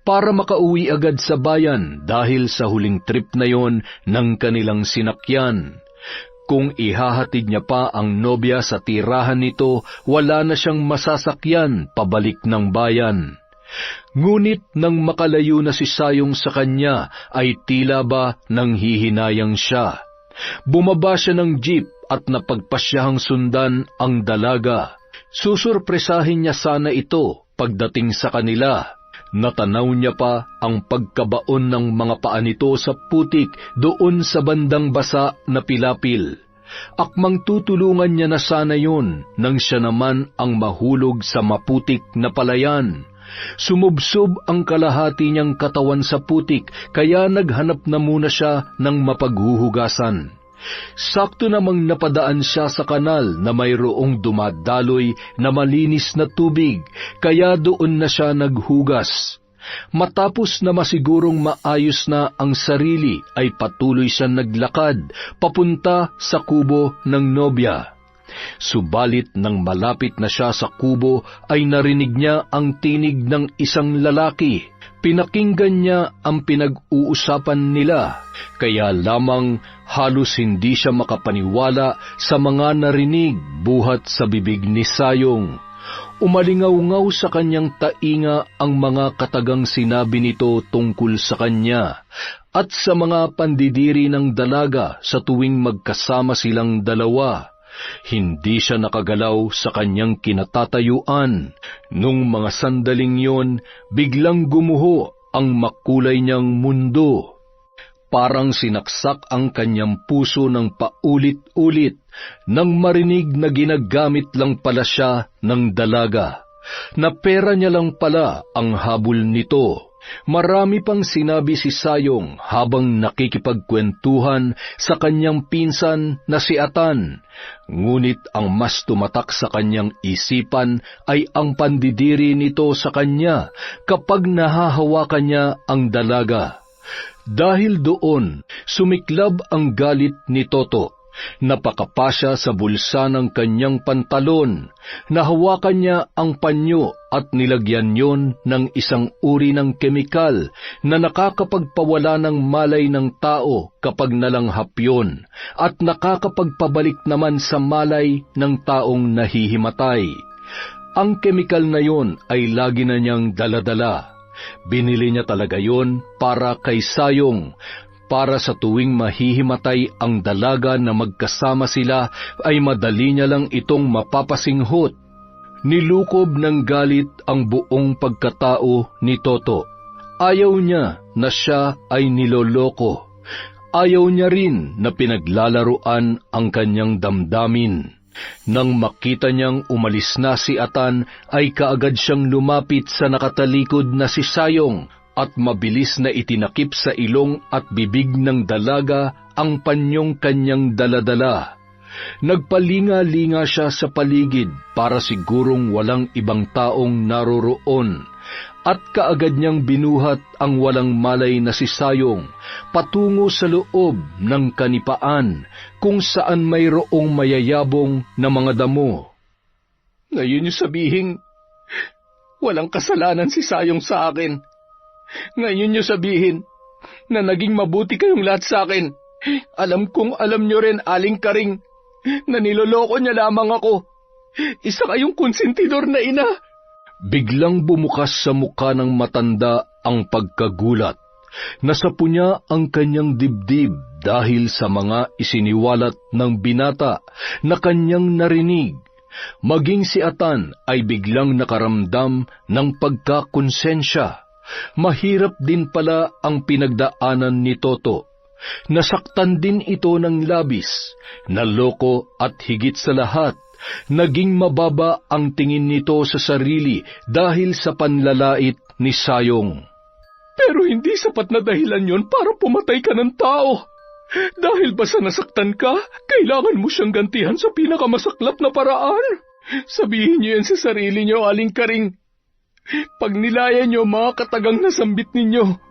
S2: para makauwi agad sa bayan dahil sa huling trip na yon ng kanilang sinakyan. Kung ihahatid niya pa ang nobya sa tirahan nito, wala na siyang masasakyan pabalik ng bayan. Ngunit nang makalayo na si Sayong sa kanya, ay tila ba nang hihinayang siya. Bumaba siya ng jeep at napagpasyahang sundan ang dalaga. Susurpresahin niya sana ito pagdating sa kanila. Natanaw niya pa ang pagkabaon ng mga paa nito sa putik doon sa bandang basa na pilapil. Akmang tutulungan niya na sana yun nang siya naman ang mahulog sa maputik na palayan. Sumubsob ang kalahati niyang katawan sa putik, kaya naghanap na muna siya ng mapaghuhugasan. Sakto namang napadaan siya sa kanal na mayroong dumadaloy na malinis na tubig, kaya doon na siya naghugas. Matapos na masigurong maayos na ang sarili, ay patuloy siya naglakad papunta sa kubo ng nobya. Subalit nang malapit na siya sa kubo ay narinig niya ang tinig ng isang lalaki. Pinakinggan niya ang pinag-uusapan nila, kaya lamang halos hindi siya makapaniwala sa mga narinig buhat sa bibig ni Sayong. Umalingaw-ngaw sa kanyang tainga ang mga katagang sinabi nito tungkol sa kanya at sa mga pandidiri ng dalaga sa tuwing magkasama silang dalawa. Hindi siya nakagalaw sa kanyang kinatatayuan. Nung mga sandaling yon, biglang gumuho ang makulay niyang mundo. Parang sinaksak ang kanyang puso ng paulit-ulit nang marinig na ginagamit lang pala siya ng dalaga, na pera niya lang pala ang habol nito. Marami pang sinabi si Sayong habang nakikipagkwentuhan sa kanyang pinsan na si Atan. Ngunit ang mas tumatak sa kanyang isipan ay ang pandidiri nito sa kanya kapag nahahawakan niya ang dalaga. Dahil doon, sumiklab ang galit ni Toto Napakapa siya sa bulsa ng kanyang pantalon, nahawakan niya ang panyo at nilagyan yon ng isang uri ng kemikal na nakakapagpawala ng malay ng tao kapag nalanghap yon, at nakakapagpabalik naman sa malay ng taong nahihimatay. Ang kemikal na yon ay lagi na niyang daladala. Binili niya talaga yon para kay Sayong, para sa tuwing mahihimatay ang dalaga na magkasama sila ay madali niya lang itong mapapasinghot. Nilukob ng galit ang buong pagkatao ni Toto. Ayaw niya na siya ay niloloko. Ayaw niya rin na pinaglalaruan ang kanyang damdamin. Nang makita niyang umalis na si Atan, ay kaagad siyang lumapit sa nakatalikod na si Sayong at mabilis na itinakip sa ilong at bibig ng dalaga ang panyong kanyang daladala. Nagpalinga-linga siya sa paligid para sigurong walang ibang taong naroroon, at kaagad niyang binuhat ang walang malay na si Sayong patungo sa loob ng kanipaan kung saan mayroong mayayabong na mga damo. Ngayon niyo sabihin, walang kasalanan si Sayong sa akin. Ngayon niyo sabihin na naging mabuti kayong lahat sa akin. Alam kong alam niyo rin, Aling Karing, na niloloko niya lamang ako. Isa kayong konsentidor na ina. Biglang bumukas sa mukha ng matanda ang pagkagulat. Nasapo niya ang kanyang dibdib dahil sa mga isiniwalat ng binata na kanyang narinig. Maging si Atan ay biglang nakaramdam ng pagkakonsensya. Mahirap din pala ang pinagdaanan ni Toto. Nasaktan din ito ng labis, naloko at higit sa lahat, naging mababa ang tingin nito sa sarili dahil sa panlalait ni Sayong. Pero hindi sapat na dahilan yon para pumatay ka ng tao. Dahil ba sa nasaktan ka, kailangan mo siyang gantihan sa pinakamasaklap na paraan? Sabihin niyo yan sa sarili niyo, Aling Karing. Pag nilaya niyo mga katagang nasambit ninyo.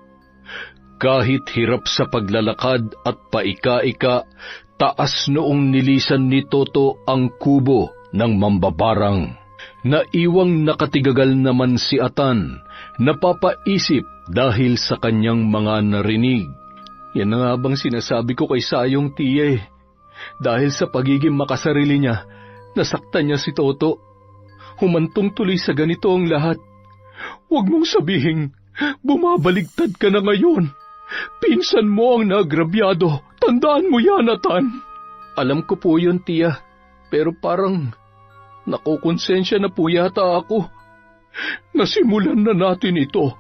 S2: Kahit hirap sa paglalakad at paika-ika, taas noong nilisan ni Toto ang kubo ng mambabarang. Naiwang nakatigagal naman si Atan, napapaisip dahil sa kanyang mga narinig. Yan na nga bang sinasabi ko kay Sayong, tiya eh. Dahil sa pagiging makasarili niya, nasaktan niya si Toto. Humantong tuloy sa ganito ang lahat. Huwag mong sabihin, bumabaligtad ka na ngayon. Pinsan mo ang nagrabyado. Tandaan mo yan, Atan. Alam ko po yun, tiya. Pero parang nakukonsensya na po yata ako. Nasimulan na natin ito.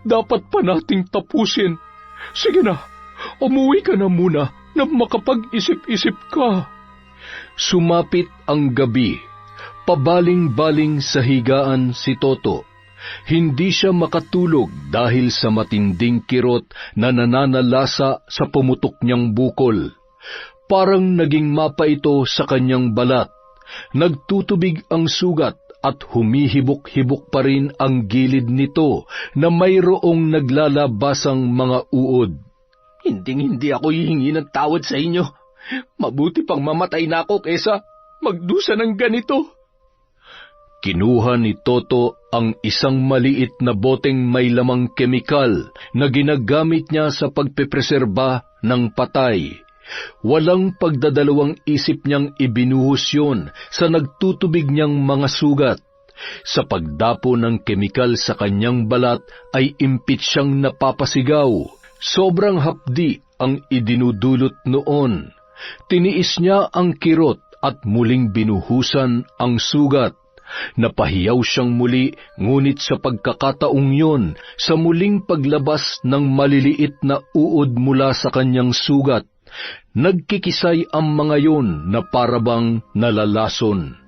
S2: Dapat pa nating tapusin. Sige na, umuwi ka na muna na makapag-isip-isip ka. Sumapit ang gabi. Pabaling-baling sa higaan si Toto. Hindi siya makatulog dahil sa matinding kirot na nananalasa sa pumutok niyang bukol. Parang naging mapa ito sa kanyang balat. Nagtutubig ang sugat at humihibok-hibok pa rin ang gilid nito na mayroong naglalabasang mga uod. Hinding-hindi ako hihingi ng tawad sa inyo. Mabuti pang mamatay na ako kesa magdusa ng ganito. Kinuha ni Toto ang isang maliit na boteng may lamang kemikal na ginagamit niya sa pagpepreserba ng patay. Walang pagdadalawang isip niyang ibinuhos yun sa nagtutubig niyang mga sugat. Sa pagdapo ng kemikal sa kanyang balat ay impit siyang napapasigaw. Sobrang hapdi ang idinudulot noon. Tiniis niya ang kirot at muling binuhusan ang sugat. Napahiyaw siyang muli, ngunit sa pagkakataong yun, sa muling paglabas ng maliliit na uod mula sa kanyang sugat, nagkikisay ang mga yun na parabang nalalason.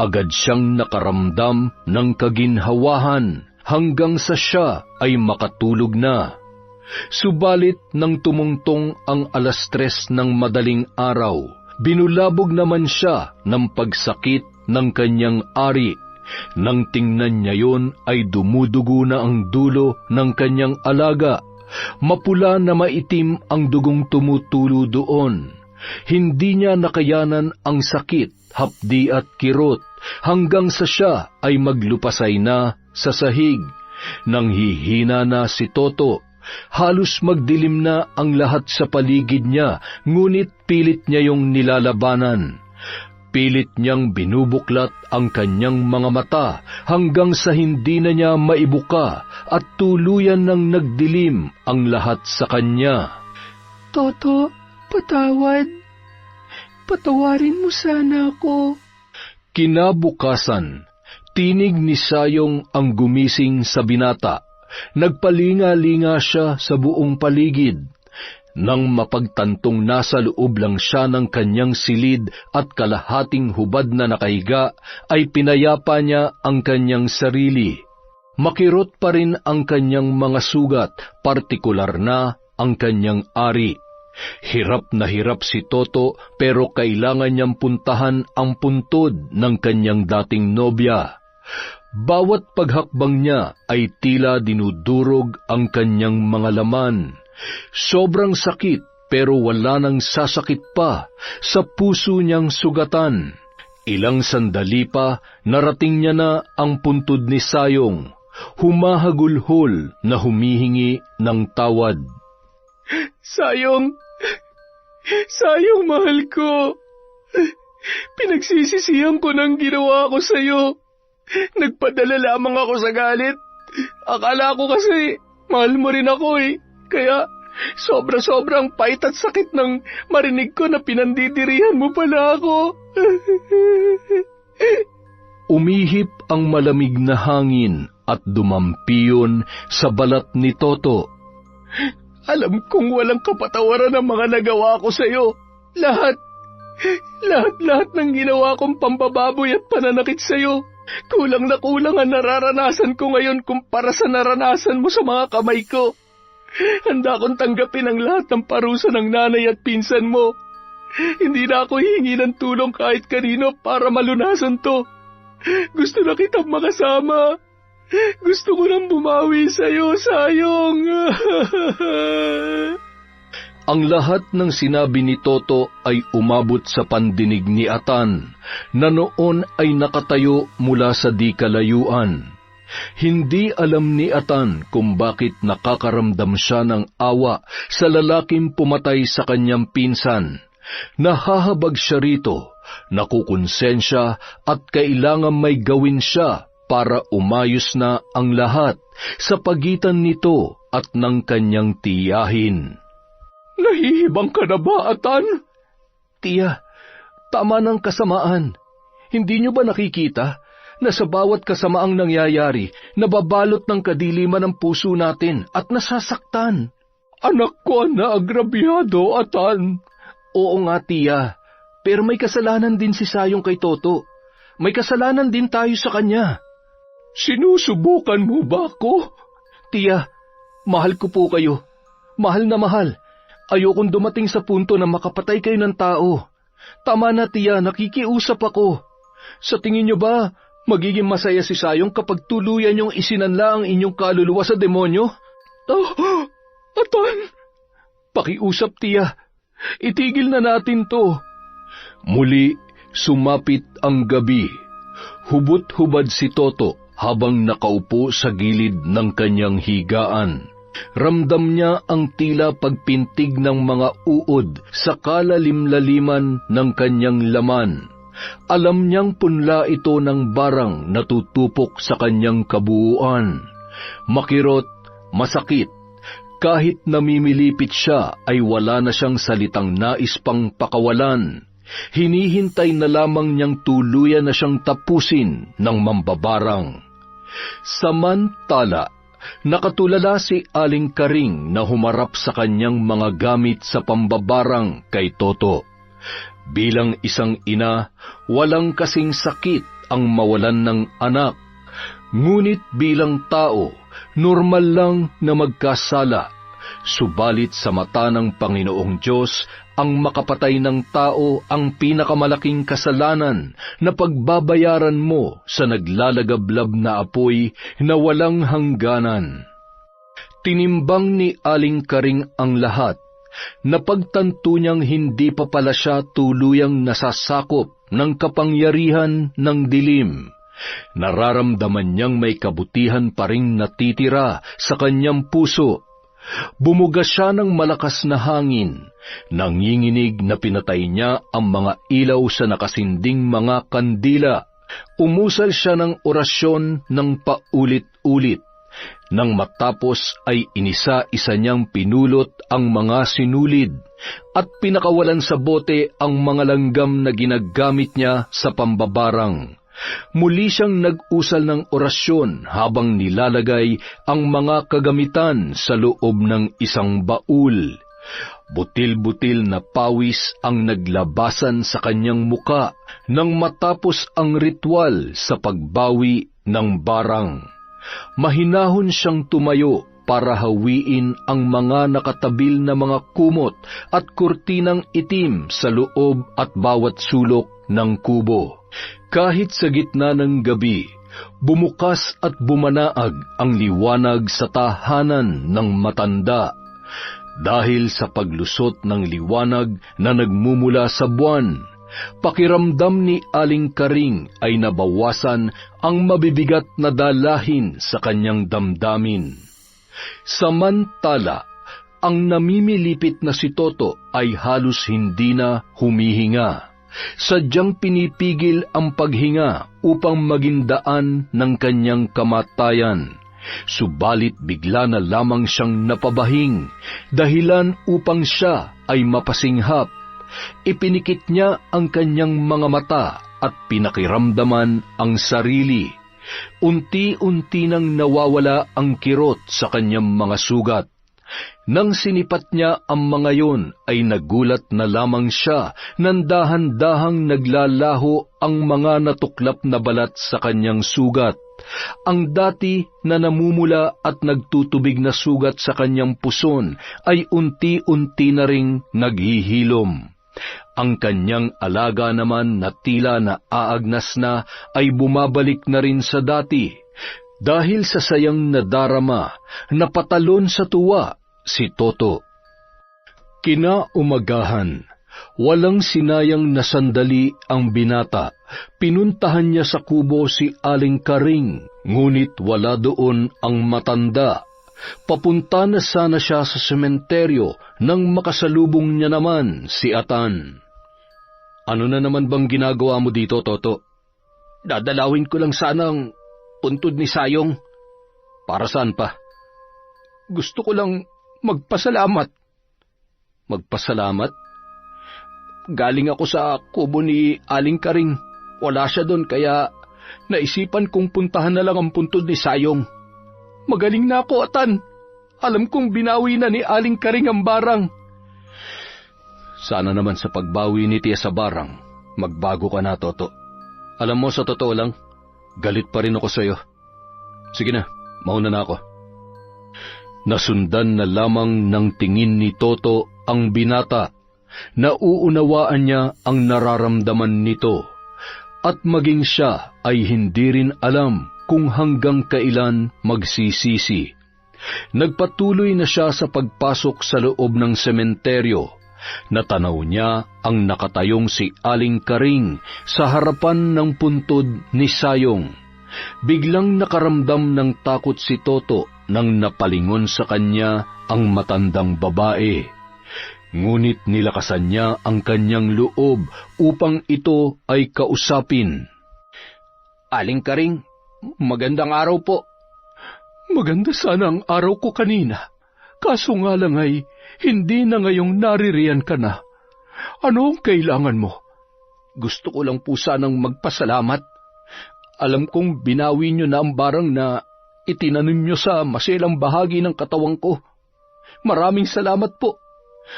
S2: Agad siyang nakaramdam ng kaginhawahan hanggang sa siya ay makatulog na. Subalit nang tumungtong ang 3:00 ng madaling araw, binulabog naman siya ng pagsakit ng kanyang ari. Nang tingnan niya yon ay dumudugo na ang dulo ng kanyang alaga. Mapula na maitim ang dugong tumutulo doon. Hindi niya nakayanan ang sakit, hapdi at kirot, hanggang sa siya ay maglupasay na sa sahig. Nang hihina na si Toto, halos magdilim na ang lahat sa paligid niya, ngunit pilit niya yung nilalabanan. Pilit niyang binubuklat ang kanyang mga mata hanggang sa hindi na niya maibuka at tuluyan ng nagdilim ang lahat sa kanya.
S3: Toto, patawad. Patawarin mo sana ako.
S2: Kinabukasan, tinig ni Sayong ang gumising sa binata. Nagpalinga-linga siya sa buong paligid. Nang mapagtantong nasa loob lang siya ng kanyang silid at kalahating hubad na nakahiga, ay pinayapa niya ang kanyang sarili. Makirot pa rin ang kanyang mga sugat, partikular na ang kanyang ari. Hirap na hirap si Toto, pero kailangan niyang puntahan ang puntod ng kanyang dating nobya. Bawat paghakbang niya ay tila dinudurog ang kanyang mga laman. Sobrang sakit, pero wala nang sasakit pa sa puso niyang sugatan. Ilang sandali pa, narating niya na ang puntod ni Sayong, humahagulhol na humihingi ng tawad.
S1: Sayong! Sayong, mahal ko! Pinagsisisihan ko ng ginawa ko sa'yo. Nagpadala lamang ako sa galit. Akala ko kasi mahal mo rin ako eh. Kaya sobra-sobrang pait at sakit nang marinig ko na pinandidirihan mo pala ako.
S2: Umihip ang malamig na hangin at dumampiyon sa balat ni Toto.
S1: Alam kong walang kapatawaran ang mga nagawa ko sa'yo. Lahat ng ginawa kong pambababoy at pananakit sa'yo. Kulang na kulang ang nararanasan ko ngayon kumpara sa naranasan mo sa mga kamay ko. Handa kong tanggapin ang lahat ng parusa ng nanay at pinsan mo. Hindi na ako hihingi ng tulong kahit kanino para malunasan to. Gusto na kitang makasama. Gusto ko nang bumawi sa'yo, Sayong.
S2: Ang lahat ng sinabi ni Toto ay umabot sa pandinig ni Atan, na noon ay nakatayo mula sa di kalayuan. Hindi alam ni Atan kung bakit nakakaramdam siya ng awa sa lalaking pumatay sa kanyang pinsan. Nahahabag siya rito, nakukonsensya at kailangan may gawin siya para umayos na ang lahat sa pagitan nito at ng kanyang tiyahin.
S1: Nahihibang ka na ba, Atan?
S2: Tiya, tama ng kasamaan. Hindi niyo ba nakikita na sa bawat kasamaang nangyayari, nababalot ng kadiliman ang puso natin at nasasaktan?
S1: Anak ko na agrabyado, Atan.
S2: Oo nga, Tiya, pero may kasalanan din si Sayong kay Toto. May kasalanan din tayo sa kanya.
S1: Sinusubukan mo ba ako?
S2: Tiya, mahal ko po kayo. Mahal na mahal. Ayokong dumating sa punto na makapatay kayo ng tao. Tama na, Tiya, nakikiusap ako. Sa tingin niyo ba, magiging masaya si Sayong kapag tuluyan niyong isinanla ang inyong kaluluwa sa demonyo?
S1: Atan!
S2: Pakiusap, Tiya. Itigil na natin to. Muli, sumapit ang gabi. Hubot-hubad si Toto habang nakaupo sa gilid ng kanyang higaan. Ramdam niya ang tila pagpintig ng mga uod sa kalalim-laliman ng kanyang laman. Alam niyang punla ito ng barang na tutupok sa kanyang kabuuan. Makirot, masakit. Kahit namimilipit siya ay wala na siyang salitang nais pang pakawalan. Hinihintay na lamang niyang tuluyan na siyang tapusin ng mambabarang. Samantala, nakatulala si Aling Karing na humarap sa kanyang mga gamit sa pambabarang kay Toto. Bilang isang ina, walang kasing sakit ang mawalan ng anak. Ngunit bilang tao, normal lang na magkasala. Subalit sa mata ng Panginoong Diyos, ang makapatay ng tao ang pinakamalaking kasalanan na pagbabayaran mo sa naglalagablab na apoy na walang hangganan. Tinimbang ni Aling Karing ang lahat, Napagtanto niyang hindi pa pala siya tuluyang nasasakop ng kapangyarihan ng dilim. Nararamdaman niyang may kabutihan pa ring natitira sa kanyang puso. Bumuga siya ng malakas na hangin. Nanginginig na pinatay niya ang mga ilaw sa nakasinding mga kandila. Umusal siya ng orasyon ng paulit-ulit. Nang matapos ay inisa-isa niyang pinulot ang mga sinulid at pinakawalan sa bote ang mga langgam na ginagamit niya sa pambabarang. Muli siyang nag-usal ng orasyon habang nilalagay ang mga kagamitan sa loob ng isang baul. Butil-butil na pawis ang naglabasan sa kanyang muka nang matapos ang ritual sa pagbawi ng barang. Mahinahon siyang tumayo para hawiin ang mga nakatabil na mga kumot at kurtinang itim sa loob at bawat sulok ng kubo. Kahit sa gitna ng gabi, bumukas at bumanaag ang liwanag sa tahanan ng matanda. Dahil sa paglusot ng liwanag na nagmumula sa buwan, pakiramdam ni Aling Karing ay nabawasan ang mabibigat na dalahin sa kanyang damdamin. Samantala, ang namimilipit na si Toto ay halos hindi na humihinga. Sadyang pinipigil ang paghinga upang maging daan ng kanyang kamatayan. Subalit bigla na lamang siyang napabahing, dahilan upang siya ay mapasinghap. Ipinikit niya ang kanyang mga mata at pinakiramdaman ang sarili. Unti-unti nang nawawala ang kirot sa kanyang mga sugat. Nang sinipat niya ang mga yon ay nagulat na lamang siya nang dahan-dahang naglalaho ang mga natuklap na balat sa kanyang sugat. Ang dati na namumula at nagtutubig na sugat sa kanyang puson ay unti-unti na ring naghihilom. Ang kanyang alaga naman na tila naaagnas na ay bumabalik na rin sa dati. Dahil sa sayang nadarama, napatalon sa tuwa si Toto. Kinaumagahan, walang sinayang na sandali ang binata. Pinuntahan niya sa kubo si Aling Karing, ngunit wala doon ang matanda. Papunta na sana siya sa sementeryo nang makasalubong niya naman si Atan. Ano na naman bang ginagawa mo dito, Toto? Dadalawin ko lang sana ang puntod ni Sayong. Para saan pa? Gusto ko lang magpasalamat. Magpasalamat? Galing ako sa kubo ni Aling Karing. Wala siya doon kaya naisipan kong puntahan na lang ang puntod ni Sayong. Magaling na ako, Atan. Alam kong binawi na ni Aling Karing ang barang. Sana naman sa pagbawi ni Tia sa barang, magbago ka na, Toto. Alam mo, sa totoo lang, galit pa rin ako sa iyo. Sige na, mauna na ako. Nasundan na lamang ng tingin ni Toto ang binata. Nauunawaan niya ang nararamdaman nito. At maging siya ay hindi rin alam kung hanggang kailan magsisisi. Nagpatuloy na siya sa pagpasok sa loob ng sementeryo. Natanaw niya ang nakatayong si Aling Karing sa harapan ng puntod ni Sayong. Biglang nakaramdam ng takot si Toto nang napalingon sa kanya ang matandang babae. Ngunit nilakasan niya ang kanyang loob upang ito ay kausapin. Aling Karing, magandang araw po. Maganda sana ang araw ko kanina. Kaso nga lang ay hindi na ngayong naririyan ka na. Ano ang kailangan mo? Gusto ko lang po sanang magpasalamat. Alam kong binawi niyo na ang barang na itinanim niyo sa masilang bahagi ng katawang ko. Maraming salamat po.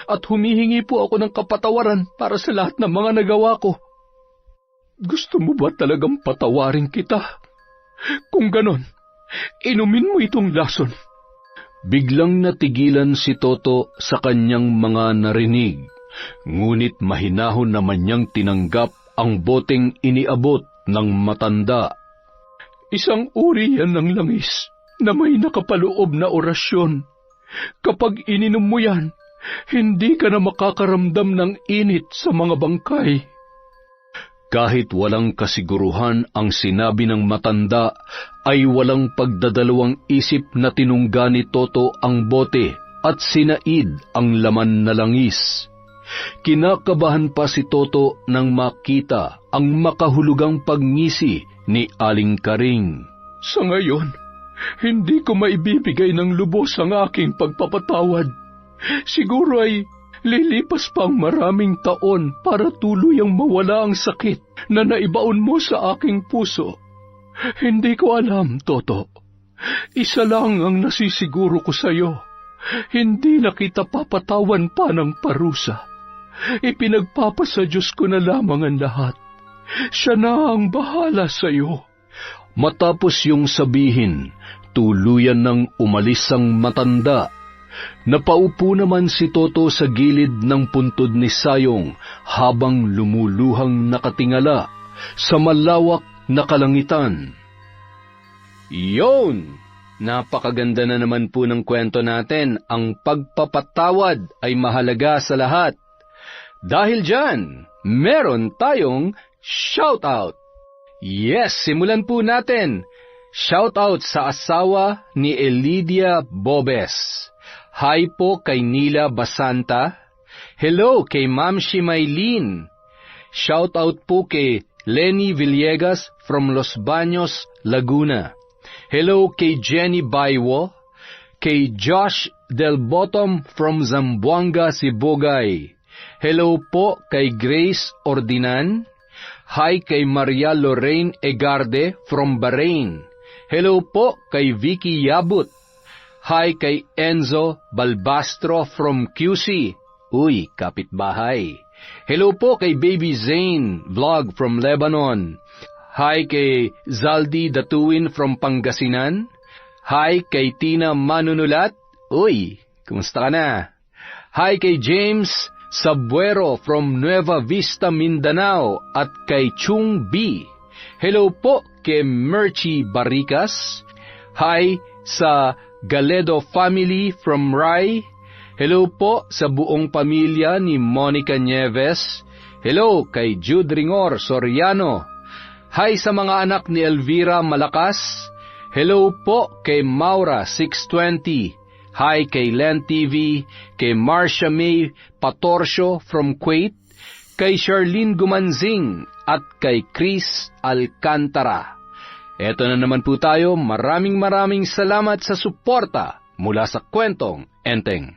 S2: At humihingi po ako ng kapatawaran para sa lahat ng mga nagawa ko. Gusto mo ba talagang patawarin kita? Kung ganon, inumin mo itong lason. Biglang natigilan si Toto sa kanyang mga narinig, ngunit mahinahon naman niyang tinanggap ang boteng iniabot ng matanda. Isang uri yan ng langis na may nakapaloob na orasyon. Kapag ininom mo yan,
S1: hindi ka na makakaramdam ng init sa mga bangkay.
S2: Kahit walang kasiguruhan ang sinabi ng matanda, ay walang pagdadalawang isip na tinungga ni Toto ang bote at sinaid ang laman na langis. Kinakabahan pa si Toto nang makita ang makahulugang pagngisi ni Aling Karing.
S1: Sa ngayon, hindi ko maibibigay ng lubos ang aking pagpapatawad. Siguro ay lilipas pa ang maraming taon para tuluyang mawala ang sakit na naibaon mo sa aking puso. Hindi ko alam, Toto. Isa lang ang nasisiguro ko sa iyo. Hindi na kita papatawan pa ng parusa. Ipinagpapasa Diyos ko na lamang ang lahat. Siya na ang bahala sa iyo.
S2: Matapos yung sabihin, tuluyan nang umalis ang matanda. Napaupo naman si Toto sa gilid ng puntod ni Sayong habang lumuluhang nakatingala sa malawak na kalangitan. Yon! Napakaganda na naman po ng kwento natin. Ang pagpapatawad ay mahalaga sa lahat. Dahil dyan, meron tayong shoutout. Yes, simulan po natin. Shoutout sa asawa ni Elidia Bobes. Hi po kay Nila Basanta. Hello kay Ma'am Shimaylin. Shoutout po kay Lenny Villegas from Los Baños, Laguna. Hello kay Jenny Baywo. Kay Josh Del Bottom from Zamboanga, Sibugay. Hello po kay Grace Ordinan. Hi kay Maria Lorraine Egarde from Bahrain. Hello po kay Vicky Yabut. Hi kay Enzo Balbastro from QC. Uy, kapitbahay. Hello po kay Baby Zane Vlog from Lebanon. Hi kay Zaldi Datuin from Pangasinan. Hi kay Tina Manunulat. Uy, kumusta ka na? Hi kay James Sabuero from Nueva Vista, Mindanao at kay Chung B. Hello po kay Merchi Barricas. Hi sa Galedo family from Rai. Hello po sa buong pamilya ni Monica Nieves. Hello kay Jude Ringor Soriano. Hi sa mga anak ni Elvira Malakas. Hello po kay Maura 620. Hi kay Len TV, kay Marcia May Patorcio from Kuwait, kay Charlene Gumanzing at kay Chris Alcantara. Eto na naman po tayo, maraming salamat sa suporta mula sa Kwentong Enteng.